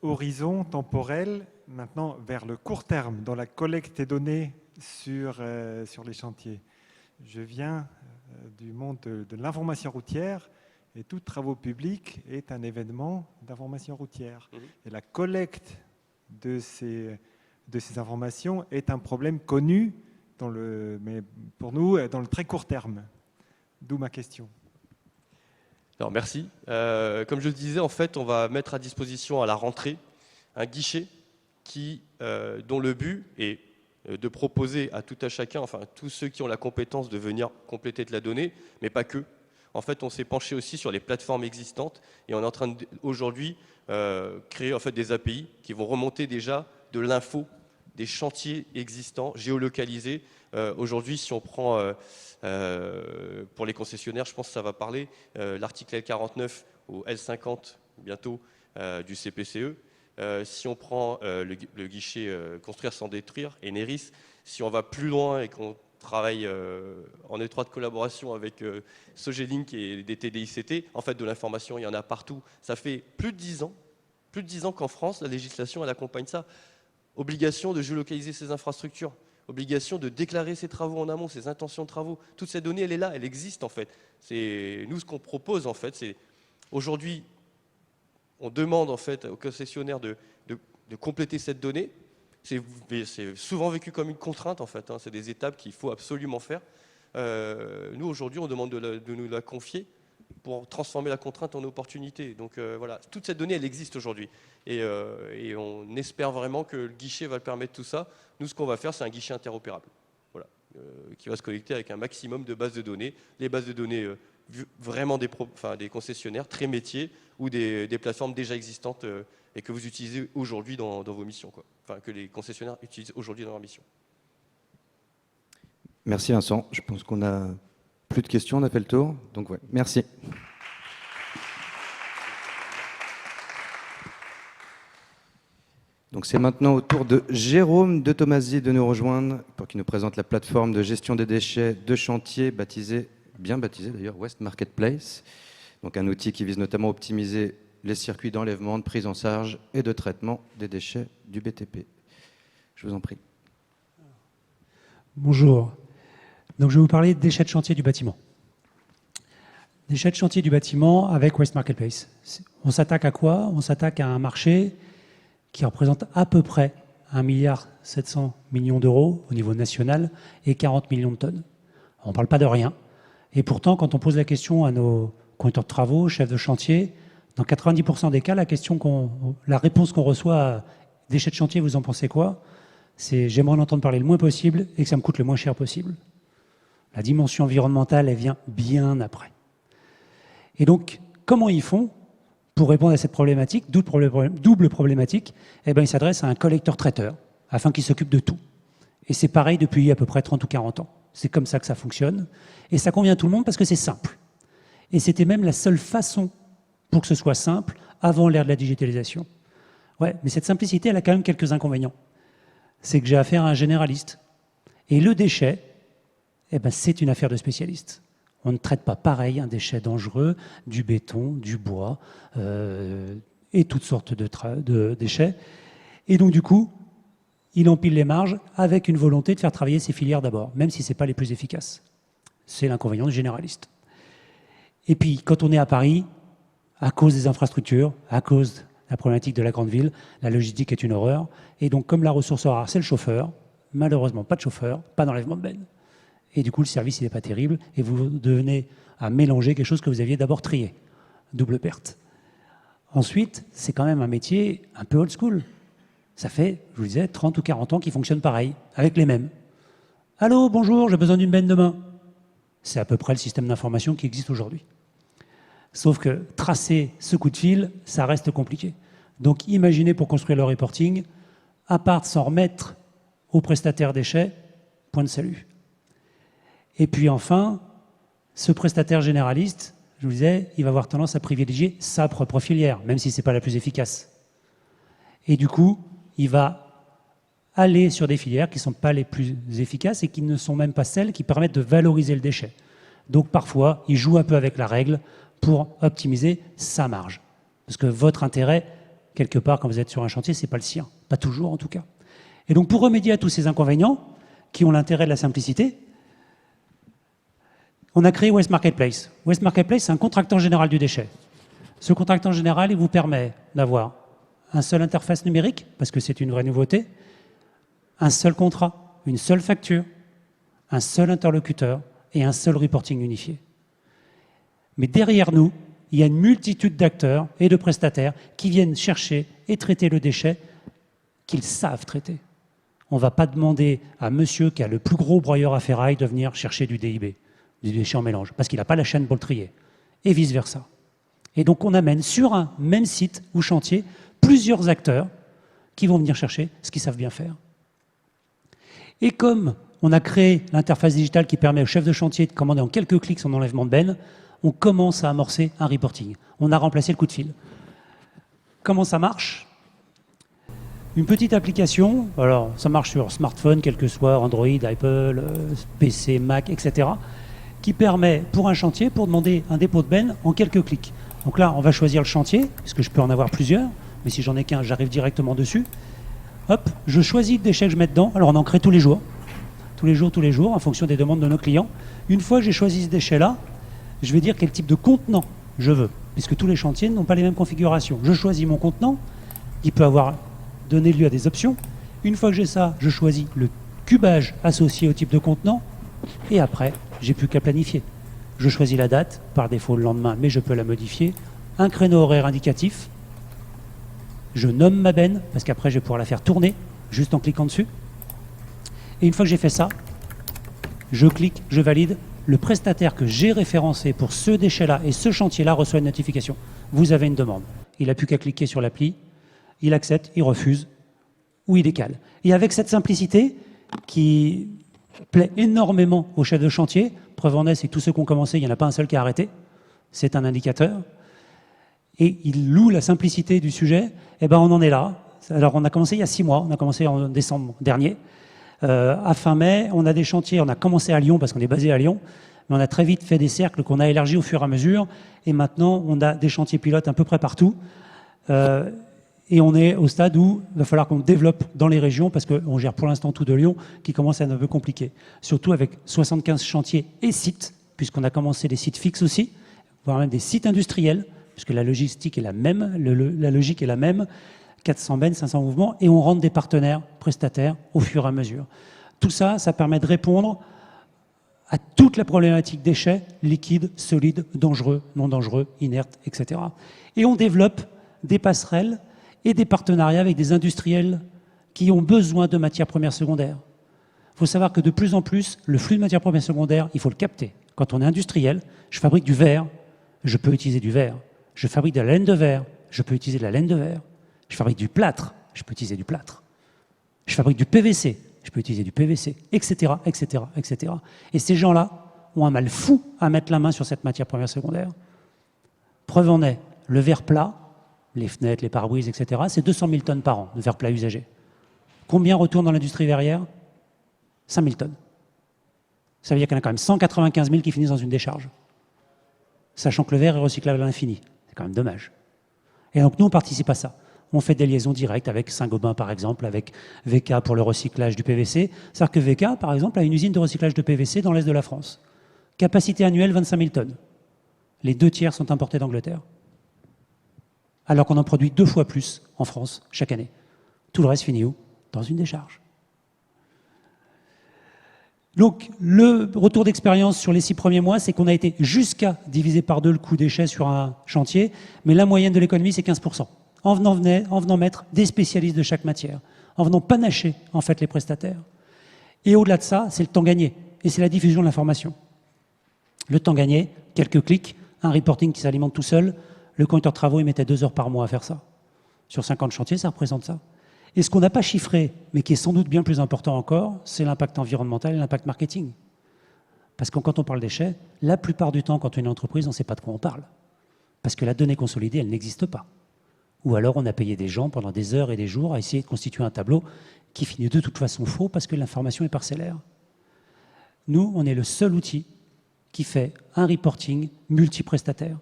horizon temporel maintenant vers le court terme dans la collecte des données sur les chantiers? Je viens du monde de l'information routière et tout travaux publics est un événement d'information routière. Et la collecte de ces informations est un problème connu, mais pour nous, dans le très court terme. D'où ma question. Alors, merci. Comme je le disais, en fait, on va mettre à disposition à la rentrée un guichet dont le but est de proposer à tout à chacun, enfin tous ceux qui ont la compétence de venir compléter de la donnée, mais pas que. En fait, on s'est penché aussi sur les plateformes existantes et on est en train aujourd'hui créer en fait des API qui vont remonter déjà de l'info des chantiers existants, géolocalisés. Aujourd'hui, si on prend pour les concessionnaires, je pense que ça va parler, l'article L49 ou L50 bientôt du CPCE. Si on prend le guichet Construire sans détruire, Eneris, si on va plus loin et qu'on travaille en étroite collaboration avec Sogelink et des TDICT, en fait de l'information il y en a partout. Ça fait plus de 10 ans qu'en France la législation elle accompagne ça. Obligation de géolocaliser ces infrastructures, obligation de déclarer ses travaux en amont, ses intentions de travaux. Toute cette donnée elle est là, elle existe en fait. C'est nous ce qu'on propose en fait, c'est aujourd'hui on demande en fait aux concessionnaires de compléter cette donnée. C'est souvent vécu comme une contrainte en fait, hein. C'est des étapes qu'il faut absolument faire. Nous aujourd'hui on demande de nous la confier pour transformer la contrainte en opportunité. Donc voilà, toute cette donnée elle existe aujourd'hui et on espère vraiment que le guichet va permettre tout ça. Nous ce qu'on va faire c'est un guichet interopérable, voilà, qui va se connecter avec un maximum de bases de données. Les bases de données vraiment des concessionnaires très métiers ou des plateformes déjà existantes et que vous utilisez aujourd'hui dans vos missions, quoi. Enfin, que les concessionnaires utilisent aujourd'hui dans leur mission. Merci Vincent. Je pense qu'on a plus de questions, on a fait le tour. Donc ouais, merci. Donc c'est maintenant au tour de Jérôme de Tomasi de nous rejoindre pour qu'il nous présente la plateforme de gestion des déchets de chantier bien baptisée d'ailleurs West Marketplace. Donc un outil qui vise notamment à optimiser les circuits d'enlèvement, de prise en charge et de traitement des déchets du BTP. Je vous en prie. Bonjour. Donc je vais vous parler des déchets de chantier du bâtiment. Déchets de chantier du bâtiment avec West Marketplace. On s'attaque à quoi? On s'attaque à un marché qui représente à peu près 1,7 milliard d'euros au niveau national et 40 millions de tonnes. On ne parle pas de rien. Et pourtant, quand on pose la question à nos conducteurs de travaux, chefs de chantier, dans 90% des cas, la réponse qu'on reçoit à déchets de chantier, vous en pensez quoi? C'est j'aimerais en entendre parler le moins possible et que ça me coûte le moins cher possible. La dimension environnementale, elle vient bien après. Et donc, comment ils font pour répondre à cette problématique, double problématique? Eh bien, ils s'adressent à un collecteur-traiteur afin qu'il s'occupe de tout. Et c'est pareil depuis à peu près 30 ou 40 ans. C'est comme ça que ça fonctionne. Et ça convient à tout le monde parce que c'est simple. Et c'était même la seule façon pour que ce soit simple avant l'ère de la digitalisation. Ouais, mais cette simplicité, elle a quand même quelques inconvénients. C'est que j'ai affaire à un généraliste. Et le déchet, eh ben, c'est une affaire de spécialiste. On ne traite pas pareil un déchet dangereux, du béton, du bois, et toutes sortes de déchets. Et donc, du coup, il empile les marges avec une volonté de faire travailler ces filières d'abord, même si ce n'est pas les plus efficaces. C'est l'inconvénient du généraliste. Et puis, quand on est à Paris, à cause des infrastructures, à cause de la problématique de la grande ville, la logistique est une horreur. Et donc, comme la ressource rare, c'est le chauffeur, malheureusement, pas de chauffeur, pas d'enlèvement de benne. Et du coup, le service, il n'est pas terrible. Et vous devenez à mélanger quelque chose que vous aviez d'abord trié. Double perte. Ensuite, c'est quand même un métier un peu old school. Ça fait, je vous disais, 30 ou 40 ans qu'il fonctionne pareil, avec les mêmes. Allô, bonjour, j'ai besoin d'une benne demain. C'est à peu près le système d'information qui existe aujourd'hui. Sauf que tracer ce coup de fil, ça reste compliqué. Donc imaginez pour construire le reporting, à part s'en remettre aux prestataires déchets, point de salut. Et puis enfin, ce prestataire généraliste, je vous disais, il va avoir tendance à privilégier sa propre filière, même si ce n'est pas la plus efficace. Et du coup, il va aller sur des filières qui ne sont pas les plus efficaces et qui ne sont même pas celles qui permettent de valoriser le déchet. Donc parfois, il joue un peu avec la règle pour optimiser sa marge. Parce que votre intérêt, quelque part, quand vous êtes sur un chantier, ce n'est pas le sien. Pas toujours, en tout cas. Et donc, pour remédier à tous ces inconvénients, qui ont l'intérêt de la simplicité, on a créé West Marketplace. West Marketplace, c'est un contractant général du déchet. Ce contractant général, il vous permet d'avoir un seul interface numérique, parce que c'est une vraie nouveauté, un seul contrat, une seule facture, un seul interlocuteur et un seul reporting unifié. Mais derrière nous, il y a une multitude d'acteurs et de prestataires qui viennent chercher et traiter le déchet qu'ils savent traiter. On ne va pas demander à monsieur qui a le plus gros broyeur à ferraille de venir chercher du DIB, du déchet en mélange, parce qu'il n'a pas la chaîne pour le trier, et vice-versa. Et donc on amène sur un même site ou chantier plusieurs acteurs qui vont venir chercher ce qu'ils savent bien faire. Et comme on a créé l'interface digitale qui permet au chef de chantier de commander en quelques clics son enlèvement de benne, on commence à amorcer un reporting. On a remplacé le coup de fil. comment ça marche? Une petite application, alors ça marche sur smartphone, quel que soit Android, Apple, PC, Mac, etc., qui permet pour un chantier, pour demander un dépôt de benne en quelques clics. Donc là, on va choisir le chantier, puisque je peux en avoir plusieurs, mais si j'en ai qu'un, j'arrive directement dessus. Hop, je choisis le déchet que je mets dedans. Alors on en crée tous les jours, en fonction des demandes de nos clients. Une fois que j'ai choisi ce déchet-là, je vais dire quel type de contenant je veux, puisque tous les chantiers n'ont pas les mêmes configurations. Je choisis mon contenant, il peut avoir donné lieu à des options. Une fois que j'ai ça, je choisis le cubage associé au type de contenant, et après, j'ai plus qu'à planifier. Je choisis la date, par défaut le lendemain, mais je peux la modifier. Un créneau horaire indicatif. Je nomme ma benne, parce qu'après, je vais pouvoir la faire tourner, juste en cliquant dessus. Et une fois que j'ai fait ça, je clique, je valide. Le prestataire que j'ai référencé pour ce déchet-là et ce chantier-là reçoit une notification. Vous avez une demande. Il n'a plus qu'à cliquer sur l'appli, il accepte, il refuse, ou il décale. Et avec cette simplicité qui plaît énormément aux chefs de chantier, preuve en est, c'est que tous ceux qui ont commencé, il n'y en a pas un seul qui a arrêté. C'est un indicateur. Et il loue la simplicité du sujet. Eh ben, on en est là. Alors, on a commencé il y a 6 mois. On a commencé en décembre dernier. À fin mai, on a des chantiers. On a commencé à Lyon parce qu'on est basé à Lyon. Mais on a très vite fait des cercles qu'on a élargis au fur et à mesure. Et maintenant, on a des chantiers pilotes à peu près partout. Et on est au stade où il va falloir qu'on développe dans les régions, parce qu'on gère pour l'instant tout de Lyon, qui commence à être un peu compliqué. Surtout avec 75 chantiers et sites, puisqu'on a commencé des sites fixes aussi, voire même des sites industriels, puisque la logistique est la même, la logique est la même, 400 bennes, 500 mouvements, et on rentre des partenaires prestataires au fur et à mesure. Tout ça, ça permet de répondre à toute la problématique déchets, liquides, solides, dangereux, non dangereux, inertes, etc. Et on développe des passerelles et des partenariats avec des industriels qui ont besoin de matières premières secondaires. Il faut savoir que de plus en plus, le flux de matières premières secondaires, il faut le capter. Quand on est industriel, je fabrique du verre, je peux utiliser du verre. Je fabrique de la laine de verre, je peux utiliser de la laine de verre. Je fabrique du plâtre, je peux utiliser du plâtre. Je fabrique du PVC, je peux utiliser du PVC, etc., etc., etc. Et ces gens-là ont un mal fou à mettre la main sur cette matière première secondaire. Preuve en est, le verre plat, les fenêtres, les pare-brises, etc., c'est 200 000 tonnes par an de verre plat usagé. Combien retourne dans l'industrie verrière? 5 000 tonnes. Ça veut dire qu'il y en a quand même 195 000 qui finissent dans une décharge. Sachant que le verre est recyclable à l'infini. C'est quand même dommage. Et donc nous, on participe à ça. On fait des liaisons directes avec Saint-Gobain, par exemple, avec VK pour le recyclage du PVC. C'est-à-dire que VK, par exemple, a une usine de recyclage de PVC dans l'est de la France. Capacité annuelle, 25 000 tonnes. Les 2 tiers sont importés d'Angleterre. Alors qu'on en produit 2 fois plus en France chaque année. Tout le reste finit où? Dans une décharge. Donc, le retour d'expérience sur les 6 premiers mois, c'est qu'on a été jusqu'à diviser par 2 le coût déchets sur un chantier, mais la moyenne de l'économie, c'est 15%. En venant mettre des spécialistes de chaque matière, en venant panacher, en fait, les prestataires. Et au-delà de ça, c'est le temps gagné, et c'est la diffusion de l'information. Le temps gagné, quelques clics, un reporting qui s'alimente tout seul. Le conducteur de travaux, il mettait 2 heures par mois à faire ça. Sur 50 chantiers, ça représente ça. Et ce qu'on n'a pas chiffré, mais qui est sans doute bien plus important encore, c'est l'impact environnemental et l'impact marketing. Parce que quand on parle déchets, la plupart du temps, quand on est une entreprise, on ne sait pas de quoi on parle. Parce que la donnée consolidée, elle n'existe pas. Ou alors on a payé des gens pendant des heures et des jours à essayer de constituer un tableau qui finit de toute façon faux parce que l'information est parcellaire. Nous, on est le seul outil qui fait un reporting multiprestataire.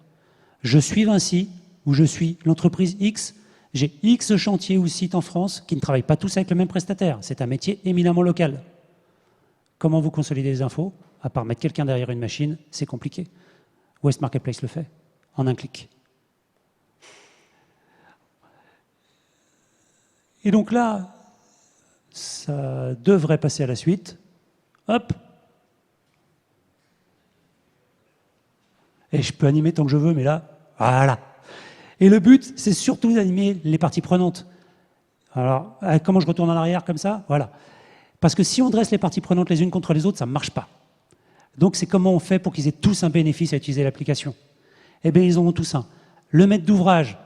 Je suis Vinci, ou je suis l'entreprise X, j'ai X chantiers ou sites en France qui ne travaillent pas tous avec le même prestataire. C'est un métier éminemment local. Comment vous consolidez les infos? À part mettre quelqu'un derrière une machine, c'est compliqué. West Marketplace le fait, en un clic. Et donc là, ça devrait passer à la suite. Hop. Et je peux animer tant que je veux, mais là, voilà. Et le but, c'est surtout d'animer les parties prenantes. Alors, comment je retourne en arrière comme ça? Voilà. Parce que si on dresse les parties prenantes les unes contre les autres, ça ne marche pas. Donc, c'est comment on fait pour qu'ils aient tous un bénéfice à utiliser l'application. Eh bien, ils en ont tous un. Le maître d'ouvrage,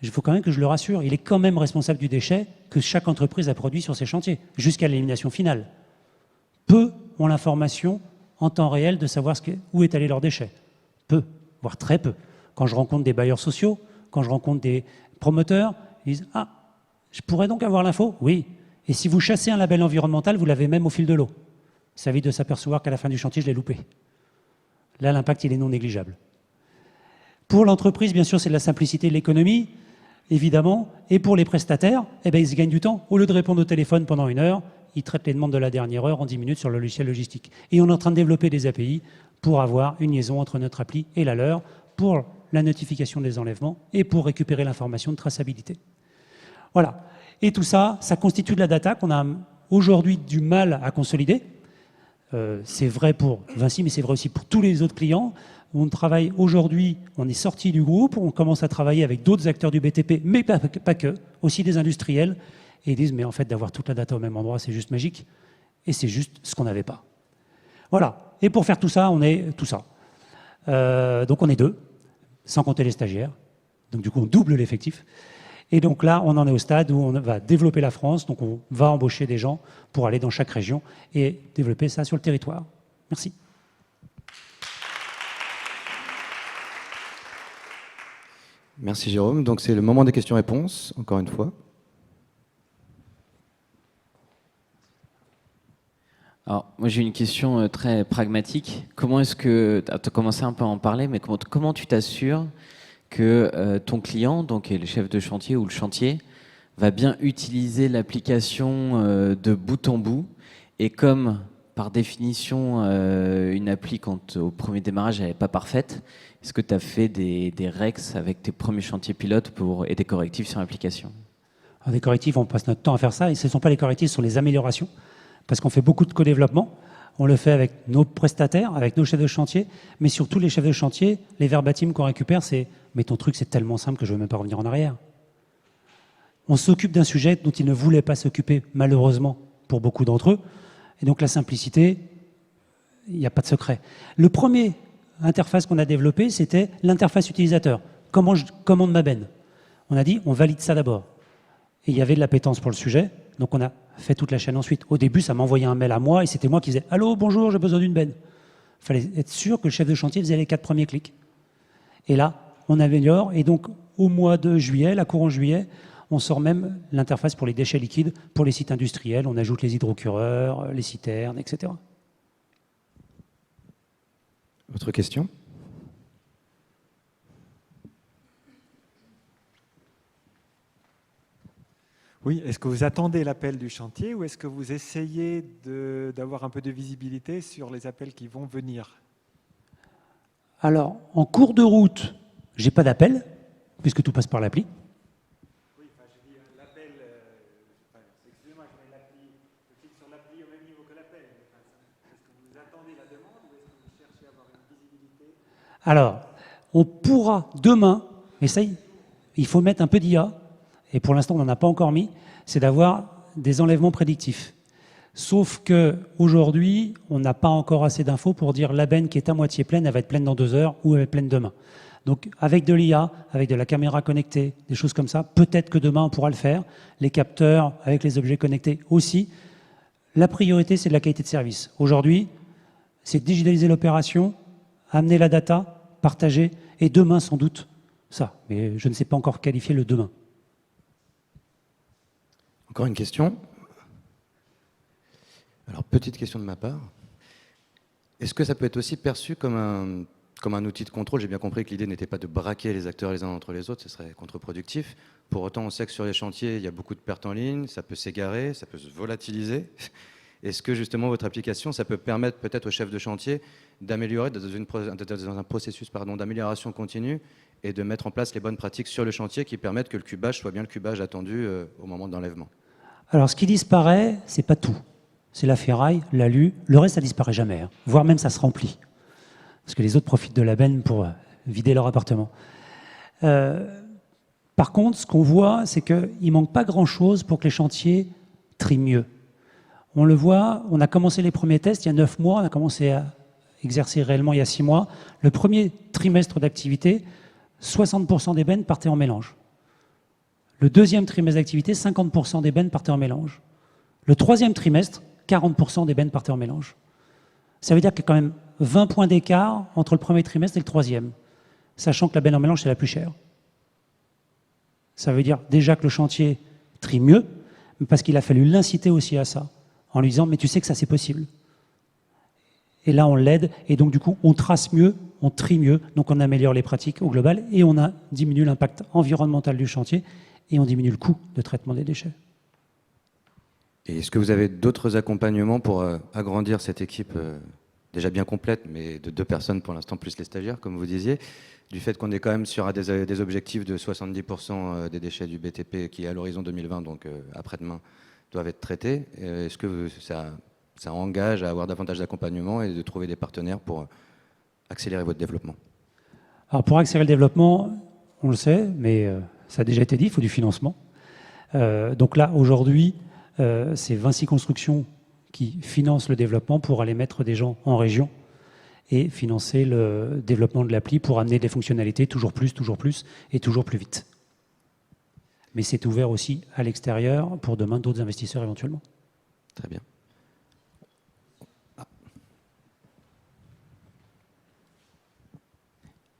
il faut quand même que je le rassure, il est quand même responsable du déchet que chaque entreprise a produit sur ses chantiers, jusqu'à l'élimination finale. Peu ont l'information en temps réel de savoir où est allé leur déchet. Peu, voire très peu. Quand je rencontre des bailleurs sociaux quand je rencontre des promoteurs, ils disent « Ah, je pourrais donc avoir l'info ?» Oui. Et si vous chassez un label environnemental, vous l'avez même au fil de l'eau. Ça évite de s'apercevoir qu'à la fin du chantier, je l'ai loupé. Là, l'impact, il est non négligeable. Pour l'entreprise, bien sûr, c'est de la simplicité et de l'économie, évidemment. Et pour les prestataires, eh ben, ils se gagnent du temps. Au lieu de répondre au téléphone pendant 1 heure, ils traitent les demandes de la dernière heure en 10 minutes sur le logiciel logistique. Et on est en train de développer des API pour avoir une liaison entre notre appli et la leur, pour la notification des enlèvements et pour récupérer l'information de traçabilité. Voilà. Et tout ça, ça constitue de la data qu'on a aujourd'hui du mal à consolider. C'est vrai pour Vinci, mais c'est vrai aussi pour tous les autres clients. On travaille aujourd'hui, on est sorti du groupe, on commence à travailler avec d'autres acteurs du BTP, mais pas que, aussi des industriels, et ils disent, mais en fait, d'avoir toute la data au même endroit, c'est juste magique, et c'est juste ce qu'on n'avait pas. Voilà. Et pour faire tout ça, on est tout ça. Donc on est 2, sans compter les stagiaires. Donc du coup, on double l'effectif. Et donc là, on en est au stade où on va développer la France, donc on va embaucher des gens pour aller dans chaque région et développer ça sur le territoire. Merci. Merci Jérôme. Donc c'est le moment des questions-réponses, encore une fois. Alors, moi j'ai une question très pragmatique. Comment est-ce que, tu as commencé un peu à en parler, mais comment tu t'assures que ton client, donc le chef de chantier ou le chantier, va bien utiliser l'application de bout en bout, et comme par définition une appli quand au premier démarrage elle n'est pas parfaite, est-ce que tu as fait des rex avec tes premiers chantiers pilotes et des correctifs sur l'application? Alors, des correctifs, on passe notre temps à faire ça, et ce ne sont pas les correctifs, ce sont les améliorations, parce qu'on fait beaucoup de co-développement. On le fait avec nos prestataires, avec nos chefs de chantier, mais surtout les chefs de chantier, les verbatims qu'on récupère, c'est « mais ton truc c'est tellement simple que je ne veux même pas revenir en arrière ». On s'occupe d'un sujet dont ils ne voulaient pas s'occuper, malheureusement, pour beaucoup d'entre eux. Et donc la simplicité, il n'y a pas de secret. Le premier interface qu'on a développé, c'était l'interface utilisateur. Comment je commande ma benne? On a dit, on valide ça d'abord. Et il y avait de l'appétence pour le sujet, donc on a fait toute la chaîne ensuite. Au début, ça m'envoyait un mail à moi, et c'était moi qui disais « Allô, bonjour, j'ai besoin d'une benne ». Il fallait être sûr que le chef de chantier faisait les 4 premiers clics. Et là, on améliore, et donc au mois de juillet, la courant juillet, on sort même l'interface pour les déchets liquides, pour les sites industriels, on ajoute les hydrocureurs, les citernes, etc. Autre question? Oui, est-ce que vous attendez l'appel du chantier ou est-ce que vous essayez d'avoir un peu de visibilité sur les appels qui vont venir? Alors, en cours de route, je n'ai pas d'appel, puisque tout passe par l'appli. Oui, enfin, je dis l'appel, excusez-moi, je mets l'appli, je clique sur l'appli au même niveau que l'appel. Est-ce que vous attendez la demande ou est-ce que vous cherchez à avoir une visibilité? Alors, on pourra demain, mais ça, il faut mettre un peu d'IA, et pour l'instant on n'en a pas encore mis, c'est d'avoir des enlèvements prédictifs. Sauf qu'aujourd'hui, on n'a pas encore assez d'infos pour dire la benne qui est à moitié pleine, elle va être pleine dans 2 heures ou elle va être pleine demain. Donc avec de l'IA, avec de la caméra connectée, des choses comme ça, peut-être que demain on pourra le faire. Les capteurs avec les objets connectés aussi. La priorité, c'est de la qualité de service. Aujourd'hui, c'est digitaliser l'opération, amener la data, partager, et demain sans doute ça. Mais je ne sais pas encore qualifier le demain. Encore une question. Alors, petite question de ma part. Est-ce que ça peut être aussi perçu comme un outil de contrôle? J'ai bien compris que l'idée n'était pas de braquer les acteurs les uns entre les autres, ce serait contre-productif. Pour autant, on sait que sur les chantiers, il y a beaucoup de pertes en ligne, ça peut s'égarer, ça peut se volatiliser. Est-ce que justement votre application, ça peut permettre peut-être au chef de chantier d'améliorer dans un processus d'amélioration continue et de mettre en place les bonnes pratiques sur le chantier qui permettent que le cubage soit bien le cubage attendu au moment de l'enlèvement? Alors, ce qui disparaît, c'est pas tout. C'est la ferraille, l'alu. Le reste, ça disparaît jamais. Hein. Voire même, ça se remplit. Parce que les autres profitent de la benne pour vider leur appartement. Par contre, ce qu'on voit, c'est qu'il ne manque pas grand-chose pour que les chantiers trient mieux. On le voit, on a commencé les premiers tests il y a 9 mois, on a commencé à exercer réellement il y a 6 mois. Le premier trimestre d'activité, 60% des bennes partaient en mélange. Le deuxième trimestre d'activité, 50% des bennes partaient en mélange. Le troisième trimestre, 40% des bennes partaient en mélange. Ça veut dire qu'il y a quand même 20 points d'écart entre le premier trimestre et le troisième, sachant que la benne en mélange, c'est la plus chère. Ça veut dire déjà que le chantier trie mieux, mais parce qu'il a fallu l'inciter aussi à ça, en lui disant « mais tu sais que ça c'est possible ». Et là on l'aide, et donc du coup on trace mieux, on trie mieux, donc on améliore les pratiques au global, et on diminue l'impact environnemental du chantier, et on diminue le coût de traitement des déchets. Et est-ce que vous avez d'autres accompagnements pour agrandir cette équipe déjà bien complète, mais de 2 personnes pour l'instant, plus les stagiaires, comme vous disiez, du fait qu'on est quand même sur des objectifs de 70% des déchets du BTP qui, à l'horizon 2020, donc après-demain, doivent être traités. Est-ce que ça engage à avoir davantage d'accompagnement et de trouver des partenaires pour accélérer votre développement? Alors pour accélérer le développement, on le sait, mais ça a déjà été dit, il faut du financement. Donc là, aujourd'hui, c'est Vinci Construction qui finance le développement pour aller mettre des gens en région et financer le développement de l'appli pour amener des fonctionnalités toujours plus et toujours plus vite. Mais c'est ouvert aussi à l'extérieur pour demain d'autres investisseurs éventuellement. Très bien.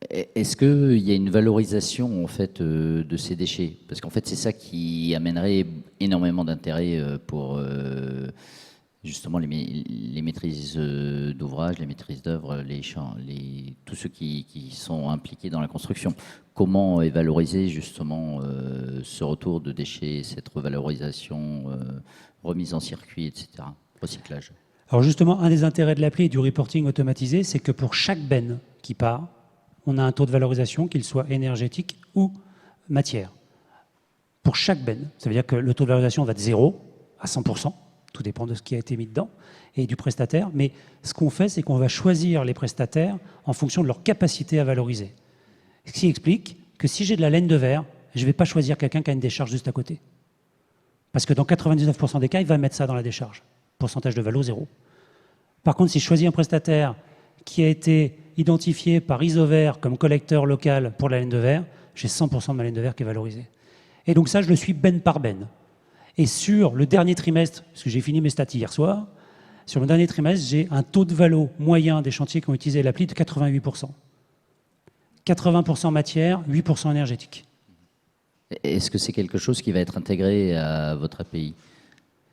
Est-ce qu'il y a une valorisation en fait, de ces déchets? Parce qu'en fait, c'est ça qui amènerait énormément d'intérêt pour justement les maîtrises d'ouvrage, les maîtrises d'œuvre, tous ceux qui sont impliqués dans la construction. Comment est valorisé justement ce retour de déchets, cette revalorisation, remise en circuit, etc., recyclage? Alors justement, un des intérêts de l'appli et du reporting automatisé, c'est que pour chaque benne qui part, on a un taux de valorisation, qu'il soit énergétique ou matière. Pour chaque benne. Ça veut dire que le taux de valorisation va de 0 à 100%, tout dépend de ce qui a été mis dedans, et du prestataire. Mais ce qu'on fait, c'est qu'on va choisir les prestataires en fonction de leur capacité à valoriser. Ce qui explique que si j'ai de la laine de verre, je ne vais pas choisir quelqu'un qui a une décharge juste à côté. Parce que dans 99% des cas, il va mettre ça dans la décharge. Pourcentage de valo, 0. Par contre, si je choisis un prestataire qui a été identifié par Isover comme collecteur local pour la laine de verre, j'ai 100% de ma laine de verre qui est valorisée. Et donc ça, je le suis benne par benne. Et sur le dernier trimestre, parce que j'ai fini mes stats hier soir, sur le dernier trimestre, j'ai un taux de valo moyen des chantiers qui ont utilisé l'appli de 88%. 80% matière, 8% énergétique. Est-ce que c'est quelque chose qui va être intégré à votre API?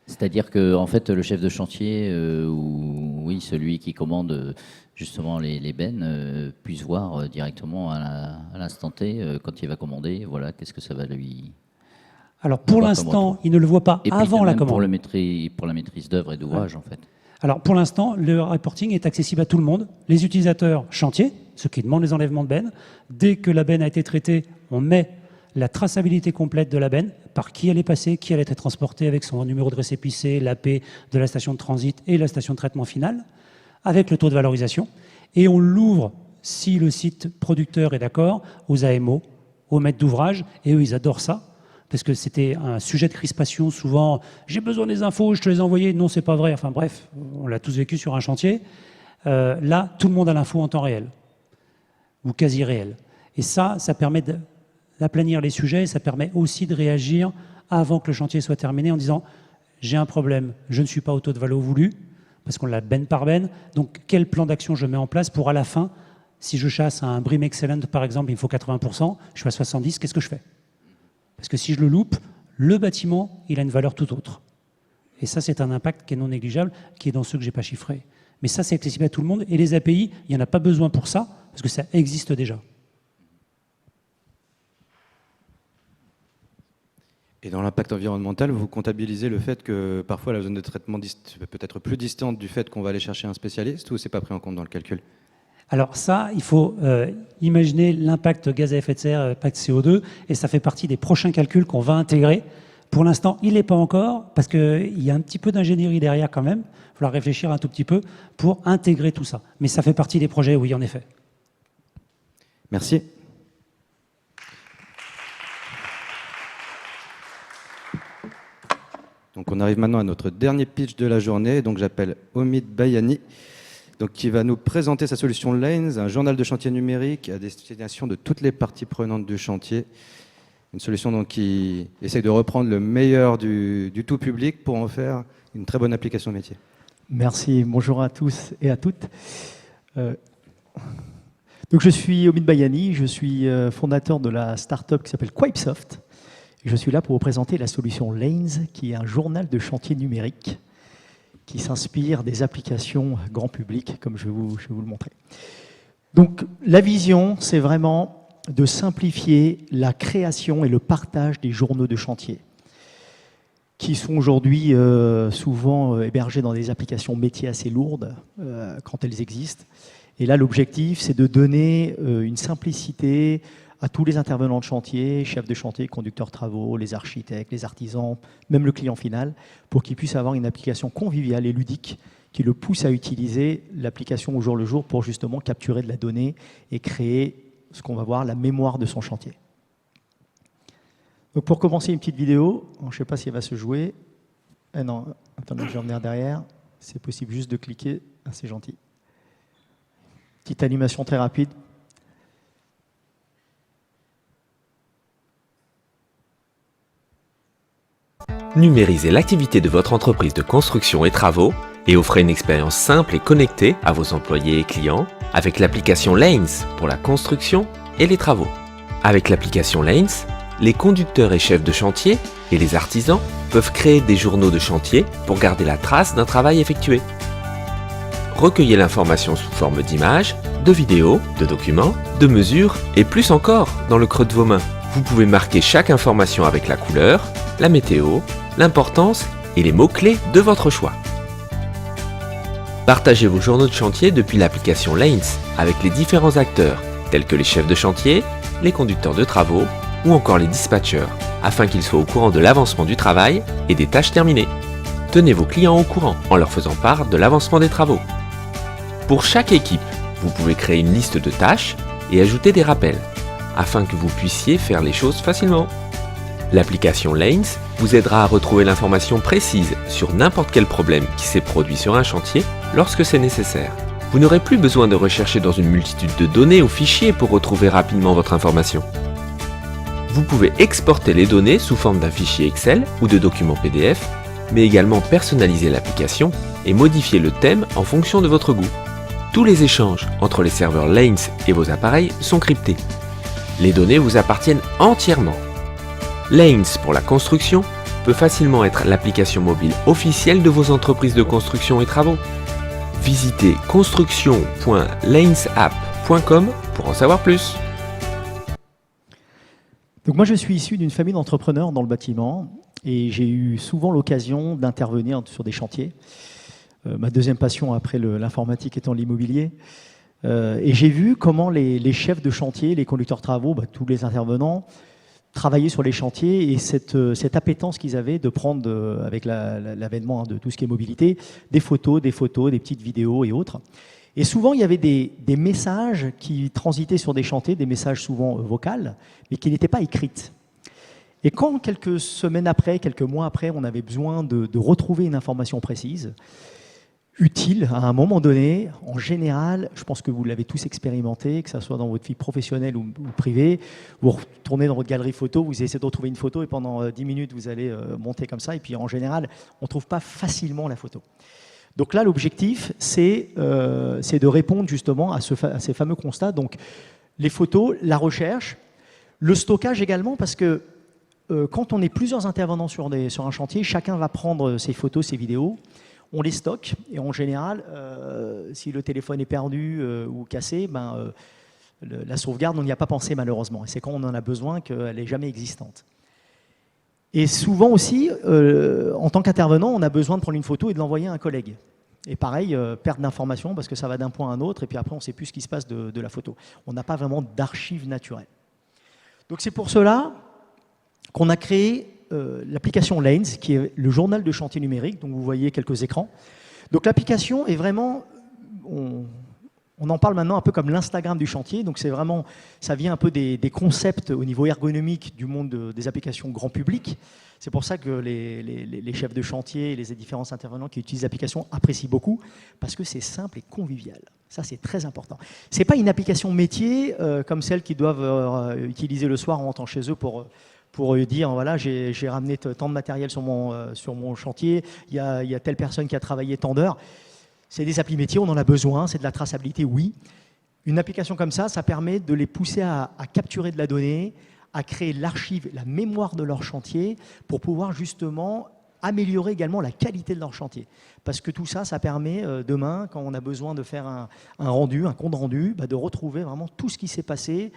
C'est-à-dire que en fait, le chef de chantier, ou oui, celui qui commande justement les bennes, puisse voir directement à l'instant T, quand il va commander, voilà, qu'est-ce que ça va lui... Alors pour l'instant, il ne le voit pas avant la commande. Pour la maîtrise d'œuvre et d'ouvrage, en fait. Alors pour l'instant, le reporting est accessible à tout le monde. Les utilisateurs chantiers, ceux qui demandent les enlèvements de bennes, dès que la benne a été traitée, on met la traçabilité complète de la benne, par qui elle est passée, qui elle a été transportée avec son numéro de récépissé, l'AP de la station de transit et la station de traitement final, avec le taux de valorisation. Et on l'ouvre, si le site producteur est d'accord, aux AMO, aux maîtres d'ouvrage, et eux, ils adorent ça, parce que c'était un sujet de crispation, souvent, j'ai besoin des infos, je te les ai envoyées, non, c'est pas vrai, enfin bref, on l'a tous vécu sur un chantier. Là, tout le monde a l'info en temps réel, ou quasi réel. Et ça permet d'aplanir les sujets, et ça permet aussi de réagir avant que le chantier soit terminé en disant « j'ai un problème, je ne suis pas au taux de valo voulu », parce qu'on l'a benne par benne, donc quel plan d'action je mets en place pour à la fin, si je chasse un BREEAM Excellent par exemple, il me faut 80%, je suis à 70%, qu'est-ce que je fais? Parce que si je le loupe, le bâtiment, il a une valeur tout autre. Et ça, c'est un impact qui est non négligeable, qui est dans ceux que je n'ai pas chiffrés. Mais ça, c'est accessible à tout le monde, et les API, il n'y en a pas besoin pour ça, parce que ça existe déjà. Et dans l'impact environnemental, vous comptabilisez le fait que parfois la zone de traitement peut être plus distante du fait qu'on va aller chercher un spécialiste, ou c'est pas pris en compte dans le calcul? Alors ça, il faut imaginer l'impact gaz à effet de serre, l'impact CO2, et ça fait partie des prochains calculs qu'on va intégrer. Pour l'instant, il n'est pas encore, parce qu'il y a un petit peu d'ingénierie derrière quand même. Il va falloir réfléchir un tout petit peu pour intégrer tout ça. Mais ça fait partie des projets, oui, en effet. Merci. Donc on arrive maintenant à notre dernier pitch de la journée. Donc j'appelle Omid Bayani, donc qui va nous présenter sa solution Lanes, un journal de chantier numérique à destination de toutes les parties prenantes du chantier. Une solution donc qui essaie de reprendre le meilleur du tout public pour en faire une très bonne application métier. Merci, bonjour à tous et à toutes. Donc je suis Omid Bayani, je suis fondateur de la start-up qui s'appelle Quipesoft, Je suis là pour vous présenter la solution Lanes, qui est un journal de chantier numérique qui s'inspire des applications grand public, comme je vais vous le montrer. Donc, la vision, c'est vraiment de simplifier la création et le partage des journaux de chantier, qui sont aujourd'hui souvent hébergés dans des applications métiers assez lourdes, quand elles existent. Et là, l'objectif, c'est de donner une simplicité à tous les intervenants de chantier, chefs de chantier, conducteurs travaux, les architectes, les artisans, même le client final, pour qu'ils puissent avoir une application conviviale et ludique qui le pousse à utiliser l'application au jour le jour pour justement capturer de la donnée et créer ce qu'on va voir, la mémoire de son chantier. Donc pour commencer, une petite vidéo. Je ne sais pas si elle va se jouer. Ah non, attendez, je vais revenir derrière. C'est possible juste de cliquer. Ah, c'est gentil. Petite animation très rapide. Numérisez l'activité de votre entreprise de construction et travaux et offrez une expérience simple et connectée à vos employés et clients avec l'application Lanes pour la construction et les travaux. Avec l'application Lanes, les conducteurs et chefs de chantier et les artisans peuvent créer des journaux de chantier pour garder la trace d'un travail effectué. Recueillez l'information sous forme d'images, de vidéos, de documents, de mesures et plus encore dans le creux de vos mains. Vous pouvez marquer chaque information avec la couleur, la météo, l'importance et les mots-clés de votre choix. Partagez vos journaux de chantier depuis l'application Lanes avec les différents acteurs, tels que les chefs de chantier, les conducteurs de travaux ou encore les dispatchers, afin qu'ils soient au courant de l'avancement du travail et des tâches terminées. Tenez vos clients au courant en leur faisant part de l'avancement des travaux. Pour chaque équipe, vous pouvez créer une liste de tâches et ajouter des rappels, afin que vous puissiez faire les choses facilement. L'application Lanes vous aidera à retrouver l'information précise sur n'importe quel problème qui s'est produit sur un chantier lorsque c'est nécessaire. Vous n'aurez plus besoin de rechercher dans une multitude de données ou fichiers pour retrouver rapidement votre information. Vous pouvez exporter les données sous forme d'un fichier Excel ou de documents PDF, mais également personnaliser l'application et modifier le thème en fonction de votre goût. Tous les échanges entre les serveurs Lanes et vos appareils sont cryptés. Les données vous appartiennent entièrement. Lanes pour la construction peut facilement être l'application mobile officielle de vos entreprises de construction et travaux. Visitez construction.lanesapp.com pour en savoir plus. Donc moi, je suis issu d'une famille d'entrepreneurs dans le bâtiment et j'ai eu souvent l'occasion d'intervenir sur des chantiers. Ma deuxième passion après l'informatique étant l'immobilier. Et j'ai vu comment les chefs de chantier, les conducteurs de travaux, tous les intervenants, travailler sur les chantiers et cette appétence qu'ils avaient de prendre, avec l'avènement de tout ce qui est mobilité, des photos, des petites vidéos et autres. Et souvent, il y avait des messages qui transitaient sur des chantiers, des messages souvent vocaux, mais qui n'étaient pas écrits. Et quand, quelques semaines après, quelques mois après, on avait besoin de retrouver une information précise, utile à un moment donné, en général, je pense que vous l'avez tous expérimenté, que ce soit dans votre vie professionnelle ou privée, vous retournez dans votre galerie photo, vous essayez de retrouver une photo et pendant 10 minutes, vous allez monter comme ça et puis en général, on ne trouve pas facilement la photo. Donc là, l'objectif, c'est de répondre justement à ces fameux constats. Donc les photos, la recherche, le stockage également, parce que quand on est plusieurs intervenants sur un chantier, chacun va prendre ses photos, ses vidéos, on les stocke et en général, si le téléphone est perdu ou cassé, la sauvegarde, on n'y a pas pensé malheureusement. Et c'est quand on en a besoin qu'elle n'est jamais existante. Et souvent aussi, en tant qu'intervenant, on a besoin de prendre une photo et de l'envoyer à un collègue. Et pareil, perte d'information parce que ça va d'un point à un autre et puis après, on ne sait plus ce qui se passe de la photo. On n'a pas vraiment d'archives naturelles. Donc c'est pour cela qu'on a créé l'application Lanes, qui est le journal de chantier numérique, donc vous voyez quelques écrans. Donc l'application est vraiment, on en parle maintenant un peu comme l'Instagram du chantier, donc c'est vraiment, ça vient un peu des concepts au niveau ergonomique du monde des applications grand public. C'est pour ça que les chefs de chantier et les différents intervenants qui utilisent l'application apprécient beaucoup, parce que c'est simple et convivial. Ça, c'est très important. Ce n'est pas une application métier comme celles qu'ils doivent utiliser le soir en rentrant chez eux pour dire, voilà, j'ai ramené tant de matériel sur mon chantier, il y a telle personne qui a travaillé tant d'heures. C'est des applis métiers, on en a besoin, c'est de la traçabilité, oui. Une application comme ça, ça permet de les pousser à capturer de la donnée, à créer l'archive, la mémoire de leur chantier pour pouvoir justement améliorer également la qualité de leur chantier. Parce que tout ça, ça permet demain, quand on a besoin de faire un rendu, un compte rendu, de retrouver vraiment tout ce qui s'est passé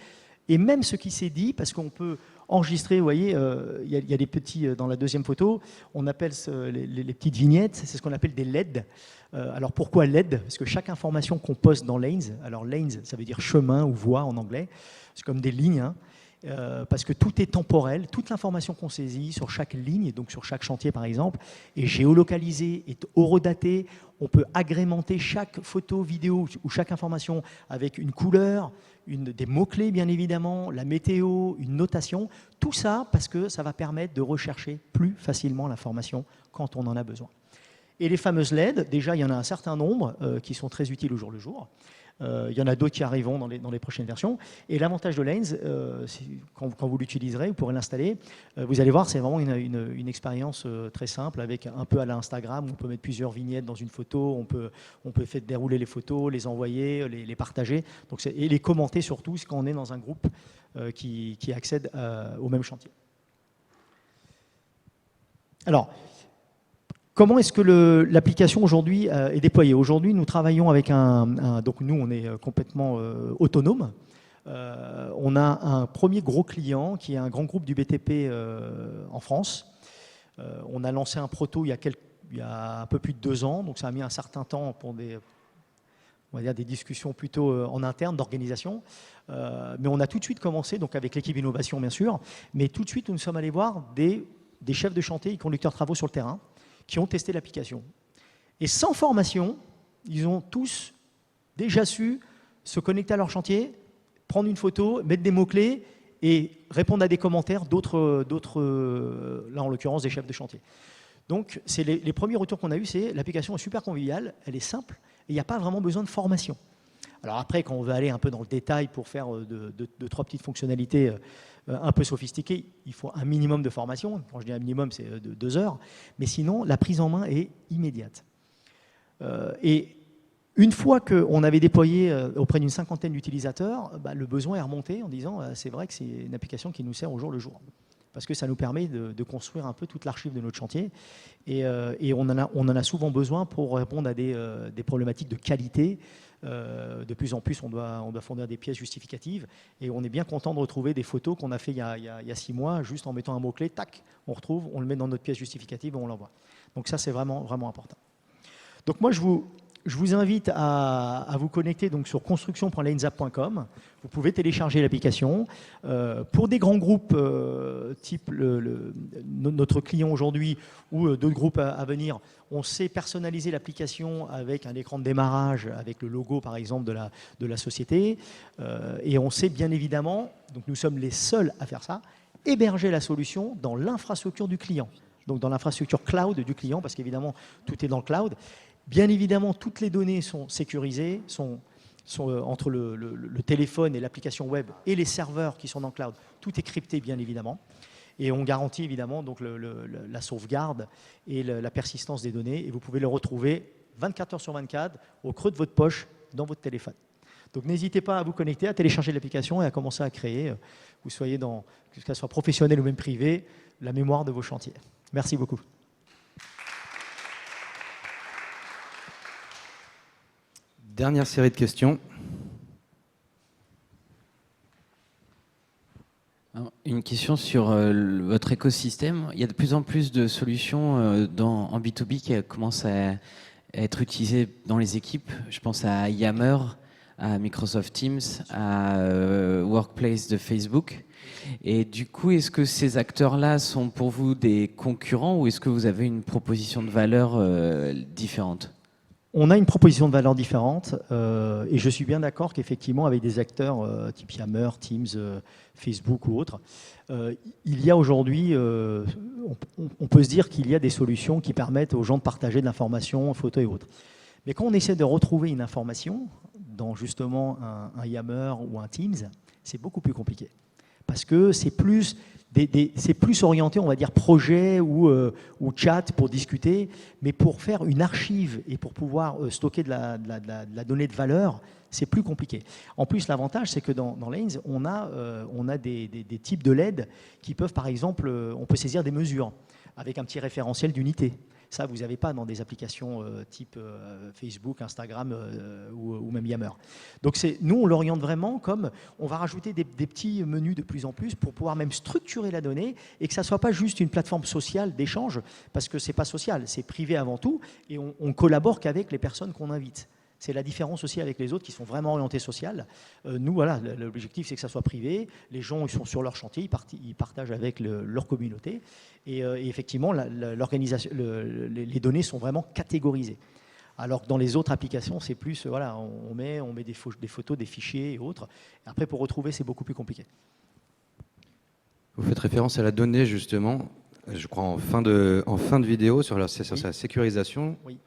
et même ce qui s'est dit, parce qu'on peut enregistrer, vous voyez, il y a des petits, dans la deuxième photo, on appelle les petites vignettes, c'est ce qu'on appelle des LED. Alors pourquoi LED? Parce que chaque information qu'on poste dans Lanes, alors Lanes, ça veut dire chemin ou voie en anglais, c'est comme des lignes, hein, parce que tout est temporel, toute l'information qu'on saisit sur chaque ligne, donc sur chaque chantier par exemple, est géolocalisée, est horodatée. On peut agrémenter chaque photo, vidéo ou chaque information avec une couleur, des mots-clés bien évidemment, la météo, une notation. Tout ça parce que ça va permettre de rechercher plus facilement l'information quand on en a besoin. Et les fameuses LED, déjà il y en a un certain nombre qui sont très utiles au jour le jour. Il y en a d'autres qui arriveront dans les prochaines versions. Et l'avantage de Lanes, quand vous l'utiliserez, vous pourrez l'installer. Vous allez voir, c'est vraiment une expérience très simple, avec un peu à l'Instagram. On peut mettre plusieurs vignettes dans une photo, on peut faire dérouler les photos, les envoyer, les partager, et les commenter surtout quand on est dans un groupe qui accède au même chantier. Alors, comment est-ce que l'application aujourd'hui est déployée? Aujourd'hui, nous travaillons avec donc nous, on est complètement autonome. On a un premier gros client qui est un grand groupe du BTP en France. On a lancé un proto il y a un peu plus de 2 ans, donc ça a mis un certain temps pour on va dire des discussions plutôt en interne d'organisation. Mais on a tout de suite commencé, donc avec l'équipe innovation bien sûr, mais tout de suite nous sommes allés voir des chefs de chantier et conducteurs de travaux sur le terrain qui ont testé l'application. Et sans formation, ils ont tous déjà su se connecter à leur chantier, prendre une photo, mettre des mots-clés et répondre à des commentaires d'autres, là en l'occurrence des chefs de chantier. Donc c'est les premiers retours qu'on a eus, c'est l'application est super conviviale, elle est simple et il n'y a pas vraiment besoin de formation. Alors après, quand on veut aller un peu dans le détail pour faire 2-3 petites fonctionnalités un peu sophistiquées, il faut un minimum de formation. Quand je dis un minimum, c'est 2 heures. Mais sinon, la prise en main est immédiate. Et une fois qu'on avait déployé auprès d'une 50aine d'utilisateurs, le besoin est remonté en disant c'est vrai que c'est une application qui nous sert au jour le jour. Parce que ça nous permet de construire un peu toute l'archive de notre chantier. Et on en a souvent besoin pour répondre à des problématiques de qualité. De plus en plus, on doit fournir des pièces justificatives. Et on est bien content de retrouver des photos qu'on a fait il y a 6 mois, juste en mettant un mot-clé, tac, on retrouve, on le met dans notre pièce justificative et on l'envoie. Donc ça, c'est vraiment, vraiment important. Donc moi, je vous invite à vous connecter donc, sur construction.lanezap.com. Vous pouvez télécharger l'application. Pour des grands groupes type notre client aujourd'hui ou d'autres groupes à venir, on sait personnaliser l'application avec un écran de démarrage, avec le logo par exemple de la société. Et on sait bien évidemment, donc nous sommes les seuls à faire ça, héberger la solution dans l'infrastructure du client. Donc dans l'infrastructure cloud du client, parce qu'évidemment tout est dans le cloud. Bien évidemment, toutes les données sont sécurisées, sont entre le téléphone et l'application web et les serveurs qui sont dans le cloud. Tout est crypté, bien évidemment. Et on garantit évidemment donc, la sauvegarde et la persistance des données. Et vous pouvez le retrouver 24 heures sur 24 au creux de votre poche dans votre téléphone. Donc n'hésitez pas à vous connecter, à télécharger l'application et à commencer à créer, vous soyez que ce soit professionnel ou même privé, la mémoire de vos chantiers. Merci beaucoup. Dernière série de questions. Une question sur votre écosystème. Il y a de plus en plus de solutions en B2B qui commencent à être utilisées dans les équipes. Je pense à Yammer, à Microsoft Teams, à Workplace de Facebook. Et du coup, est-ce que ces acteurs-là sont pour vous des concurrents ou est-ce que vous avez une proposition de valeur différente ? On a une proposition de valeur différente et je suis bien d'accord qu'effectivement avec des acteurs type Yammer, Teams, Facebook ou autres, il y a aujourd'hui, on peut se dire qu'il y a des solutions qui permettent aux gens de partager de l'information, photos et autres. Mais quand on essaie de retrouver une information dans justement un Yammer ou un Teams, c'est beaucoup plus compliqué parce que c'est plus orienté, on va dire, projet ou chat pour discuter, mais pour faire une archive et pour pouvoir stocker de la donnée de valeur, c'est plus compliqué. En plus, l'avantage, c'est que dans Lanes, on a des types de LED qui peuvent, par exemple, on peut saisir des mesures avec un petit référentiel d'unité. Ça, vous n'avez pas dans des applications type Facebook, Instagram ou même Yammer. Donc nous, on l'oriente vraiment comme on va rajouter des petits menus de plus en plus pour pouvoir même structurer la donnée et que ça ne soit pas juste une plateforme sociale d'échange, parce que ce n'est pas social, c'est privé avant tout, et on collabore qu'avec les personnes qu'on invite. C'est la différence aussi avec les autres qui sont vraiment orientés social. Nous, voilà, l'objectif, c'est que ça soit privé. Les gens, ils sont sur leur chantier, ils partagent avec leur communauté. Et effectivement, les données sont vraiment catégorisées. Alors que dans les autres applications, c'est plus, voilà, on met des photos, des fichiers et autres. Après, pour retrouver, c'est beaucoup plus compliqué. Vous faites référence à la donnée, justement, je crois en fin de vidéo, sur sa sécurisation. Oui.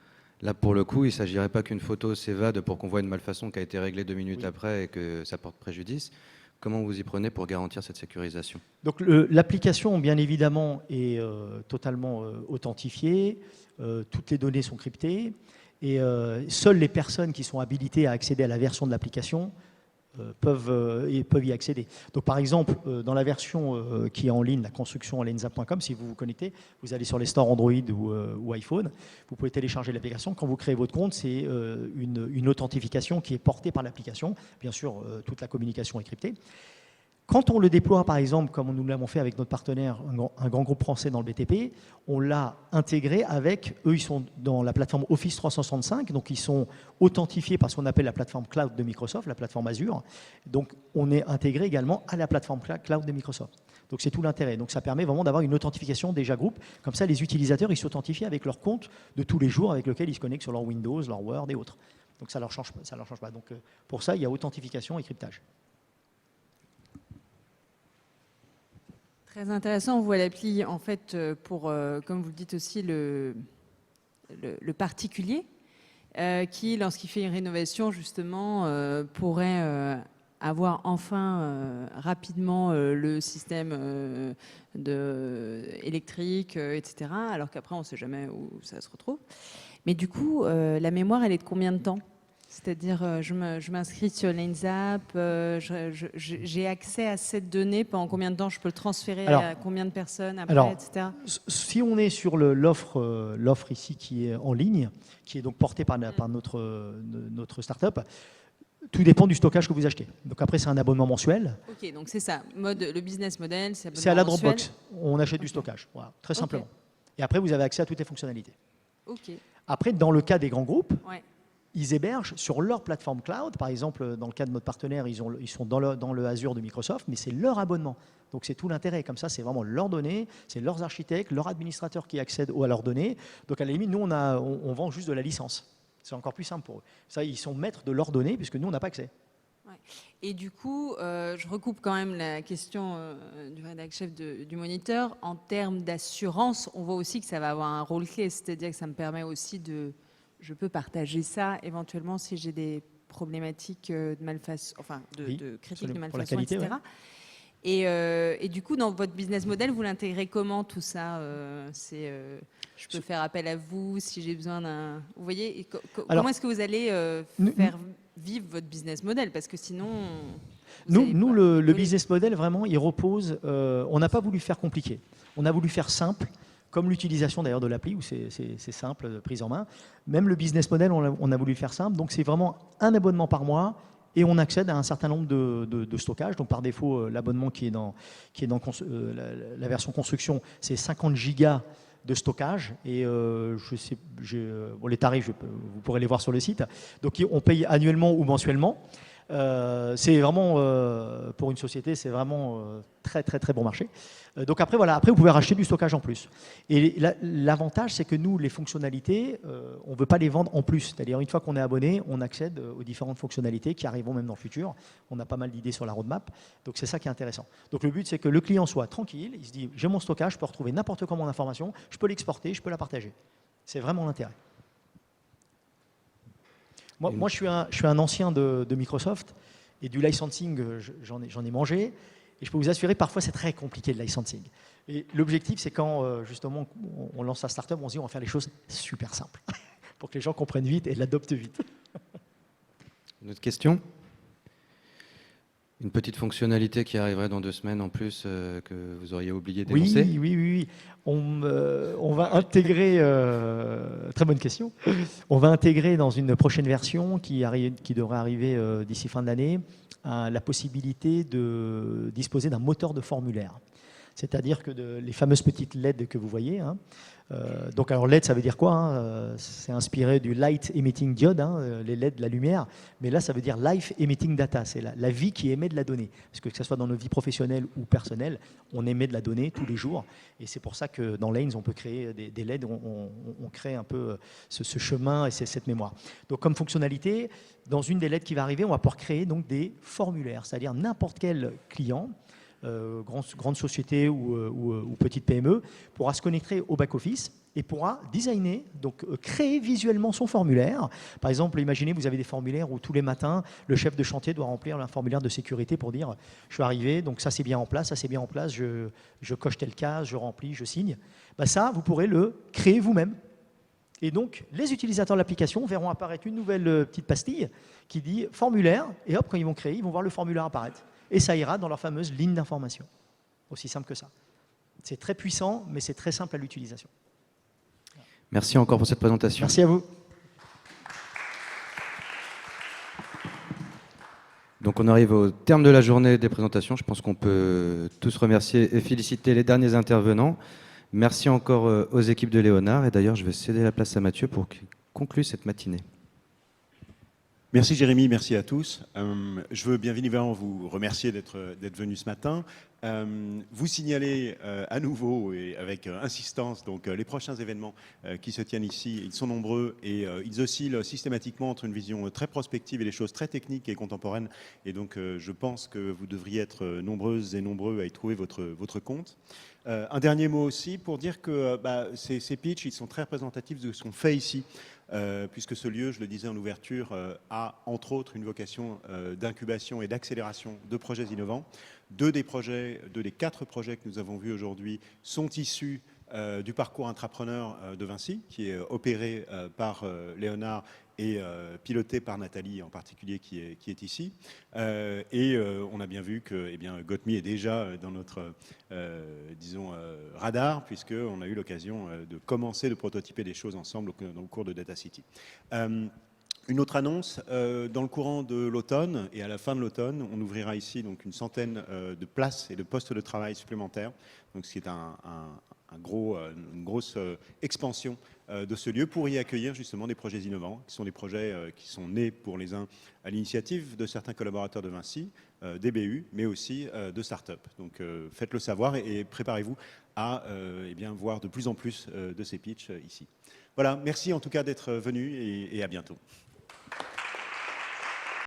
Là, pour le coup, il ne s'agirait pas qu'une photo s'évade pour qu'on voit une malfaçon qui a été réglée 2 minutes après et que ça porte préjudice. Comment vous y prenez pour garantir cette sécurisation? Donc l'application, bien évidemment, est totalement authentifiée. Toutes les données sont cryptées. Et seules les personnes qui sont habilitées à accéder à la version de l'application peuvent y accéder. Donc par exemple, dans la version qui est en ligne, la construction à lensa.com, si vous vous connectez, vous allez sur les stores Android ou iPhone, vous pouvez télécharger l'application. Quand vous créez votre compte, c'est une authentification qui est portée par l'application. Bien sûr, toute la communication est cryptée. Quand on le déploie, par exemple, comme nous l'avons fait avec notre partenaire, un grand groupe français dans le BTP, on l'a intégré avec, eux, ils sont dans la plateforme Office 365, donc ils sont authentifiés par ce qu'on appelle la plateforme cloud de Microsoft, la plateforme Azure. Donc on est intégré également à la plateforme cloud de Microsoft. Donc c'est tout l'intérêt. Donc ça permet vraiment d'avoir une authentification déjà groupe. Comme ça, les utilisateurs, ils s'authentifient avec leur compte de tous les jours avec lequel ils se connectent sur leur Windows, leur Word et autres. Donc ça ne leur change pas. Donc pour ça, il y a authentification et cryptage. Très intéressant, on voit l'appli en fait pour, comme vous le dites aussi, le particulier qui, lorsqu'il fait une rénovation justement, pourrait avoir enfin rapidement le système électrique, etc. Alors qu'après on ne sait jamais où ça se retrouve. Mais du coup, la mémoire, elle est de combien de temps ? C'est-à-dire, je m'inscris sur LanesApp, j'ai accès à cette donnée, pendant combien de temps je peux le transférer à combien de personnes après, etc. Si on est sur l'offre ici qui est en ligne, qui est donc portée par notre start-up, tout dépend du stockage que vous achetez. Donc après, c'est un abonnement mensuel. Ok, donc c'est ça. Le business model, c'est abonnement mensuel. C'est à la mensuel. Dropbox. On achète du stockage, voilà, très simplement. Et après, vous avez accès à toutes les fonctionnalités. Okay. Après, dans le cas des grands groupes, ouais. Ils hébergent sur leur plateforme cloud. Par exemple, dans le cas de notre partenaire, ils sont dans le Azure de Microsoft, mais c'est leur abonnement. Donc c'est tout l'intérêt. Comme ça, c'est vraiment leurs données, c'est leurs architectes, leurs administrateurs qui accèdent à leurs données. Donc à la limite, nous, on vend juste de la licence. C'est encore plus simple pour eux. Ça, ils sont maîtres de leurs données, puisque nous, on n'a pas accès. Ouais. Et du coup, je recoupe quand même la question du rédac-chef du moniteur. En termes d'assurance, on voit aussi que ça va avoir un rôle clé, c'est-à-dire que ça me permet aussi je peux partager ça éventuellement si j'ai des problématiques de malfaçon, enfin de critiques de malfaçon, qualité, etc. Ouais. Et du coup, dans votre business model, vous l'intégrez comment tout ça je peux faire appel à vous si j'ai besoin d'un... Vous voyez, comment est-ce que vous allez faire vivre votre business model? Parce que sinon... Nous le business model, vraiment, il repose... on n'a pas voulu faire compliqué. On a voulu faire simple, comme l'utilisation d'ailleurs de l'appli, où c'est simple, prise en main. Même le business model, on a voulu faire simple. Donc c'est vraiment un abonnement par mois et on accède à un certain nombre de stockages. Donc par défaut, l'abonnement qui est dans la version construction, c'est 50 gigas de stockage. Et les tarifs, vous pourrez les voir sur le site. Donc on paye annuellement ou mensuellement. C'est vraiment, pour une société, c'est vraiment très très très bon marché. Donc après, voilà, après vous pouvez racheter du stockage en plus. Et l'avantage, c'est que nous, les fonctionnalités, on ne veut pas les vendre en plus. C'est-à-dire, une fois qu'on est abonné, on accède aux différentes fonctionnalités qui arriveront même dans le futur. On a pas mal d'idées sur la roadmap. Donc c'est ça qui est intéressant. Donc le but, c'est que le client soit tranquille. Il se dit, j'ai mon stockage, je peux retrouver n'importe comment d'information, je peux l'exporter, je peux la partager. C'est vraiment l'intérêt. Moi, je suis un ancien de Microsoft et du licensing, j'en ai mangé. Et je peux vous assurer, parfois, c'est très compliqué le licensing. Et l'objectif, c'est quand, justement, on lance sa startup, on se dit, on va faire les choses super simples pour que les gens comprennent vite et l'adoptent vite. Une autre question? Une petite fonctionnalité qui arriverait dans 2 semaines en plus que vous auriez oublié d'énoncer? Oui. On va intégrer, très bonne question, on va intégrer dans une prochaine version qui devrait arriver d'ici fin de l'année, la possibilité de disposer d'un moteur de formulaire. C'est-à-dire que les fameuses petites LED que vous voyez, hein, donc alors LED ça veut dire quoi, hein, c'est inspiré du Light Emitting Diode, hein, les LED, la lumière, mais là ça veut dire Life Emitting Data, c'est la vie qui émet de la donnée. Parce que ce soit dans nos vies professionnelles ou personnelles, on émet de la donnée tous les jours, et c'est pour ça que dans Lanes on peut créer des LED, on crée un peu ce chemin et cette mémoire. Donc comme fonctionnalité, dans une des LED qui va arriver, on va pouvoir créer donc des formulaires, c'est-à-dire n'importe quel client, grande société ou petite PME, pourra se connecter au back-office et pourra designer, donc créer visuellement son formulaire. Par exemple, imaginez, vous avez des formulaires où tous les matins, le chef de chantier doit remplir un formulaire de sécurité pour dire « je suis arrivé, donc ça c'est bien en place, ça c'est bien en place, je coche telle case, je remplis, je signe ». Ben ça, vous pourrez le créer vous-même. Et donc, les utilisateurs de l'application verront apparaître une nouvelle petite pastille qui dit « formulaire », et hop, quand ils vont créer, ils vont voir le formulaire apparaître. Et ça ira dans leur fameuse ligne d'information. Aussi simple que ça. C'est très puissant, mais c'est très simple à l'utilisation. Merci encore pour cette présentation. Merci à vous. Donc on arrive au terme de la journée des présentations. Je pense qu'on peut tous remercier et féliciter les derniers intervenants. Merci encore aux équipes de Léonard. Et d'ailleurs, je vais céder la place à Mathieu pour qu'il conclue cette matinée. Merci Jérémy, merci à tous. Je veux bien évidemment vous remercier d'être venu ce matin. Vous signaler à nouveau et avec insistance donc, les prochains événements qui se tiennent ici. Ils sont nombreux et ils oscillent systématiquement entre une vision très prospective et des choses très techniques et contemporaines. Et donc je pense que vous devriez être nombreuses et nombreux à y trouver votre compte. Un dernier mot aussi pour dire que ces pitchs, ils sont très représentatifs de ce qu'on fait ici. Puisque ce lieu, je le disais en ouverture, a entre autres une vocation d'incubation et d'accélération de projets innovants. Deux des 4 projets que nous avons vus aujourd'hui sont issus du parcours intrapreneur de Vinci, qui est opéré par Léonard et piloté par Nathalie en particulier qui est ici. Et on a bien vu que Got.me est déjà dans notre radar, puisqu'on a eu l'occasion de commencer de prototyper des choses ensemble dans le cours de Data City. Une autre annonce, dans le courant de l'automne et à la fin de l'automne, on ouvrira ici donc une centaine de places et de postes de travail supplémentaires, donc ce qui est une grosse expansion de ce lieu pour y accueillir justement des projets innovants, qui sont des projets qui sont nés pour les uns à l'initiative de certains collaborateurs de Vinci, des BU, mais aussi de start-up. Donc faites-le savoir et préparez-vous à voir de plus en plus de ces pitchs ici. Voilà, merci en tout cas d'être venu et à bientôt.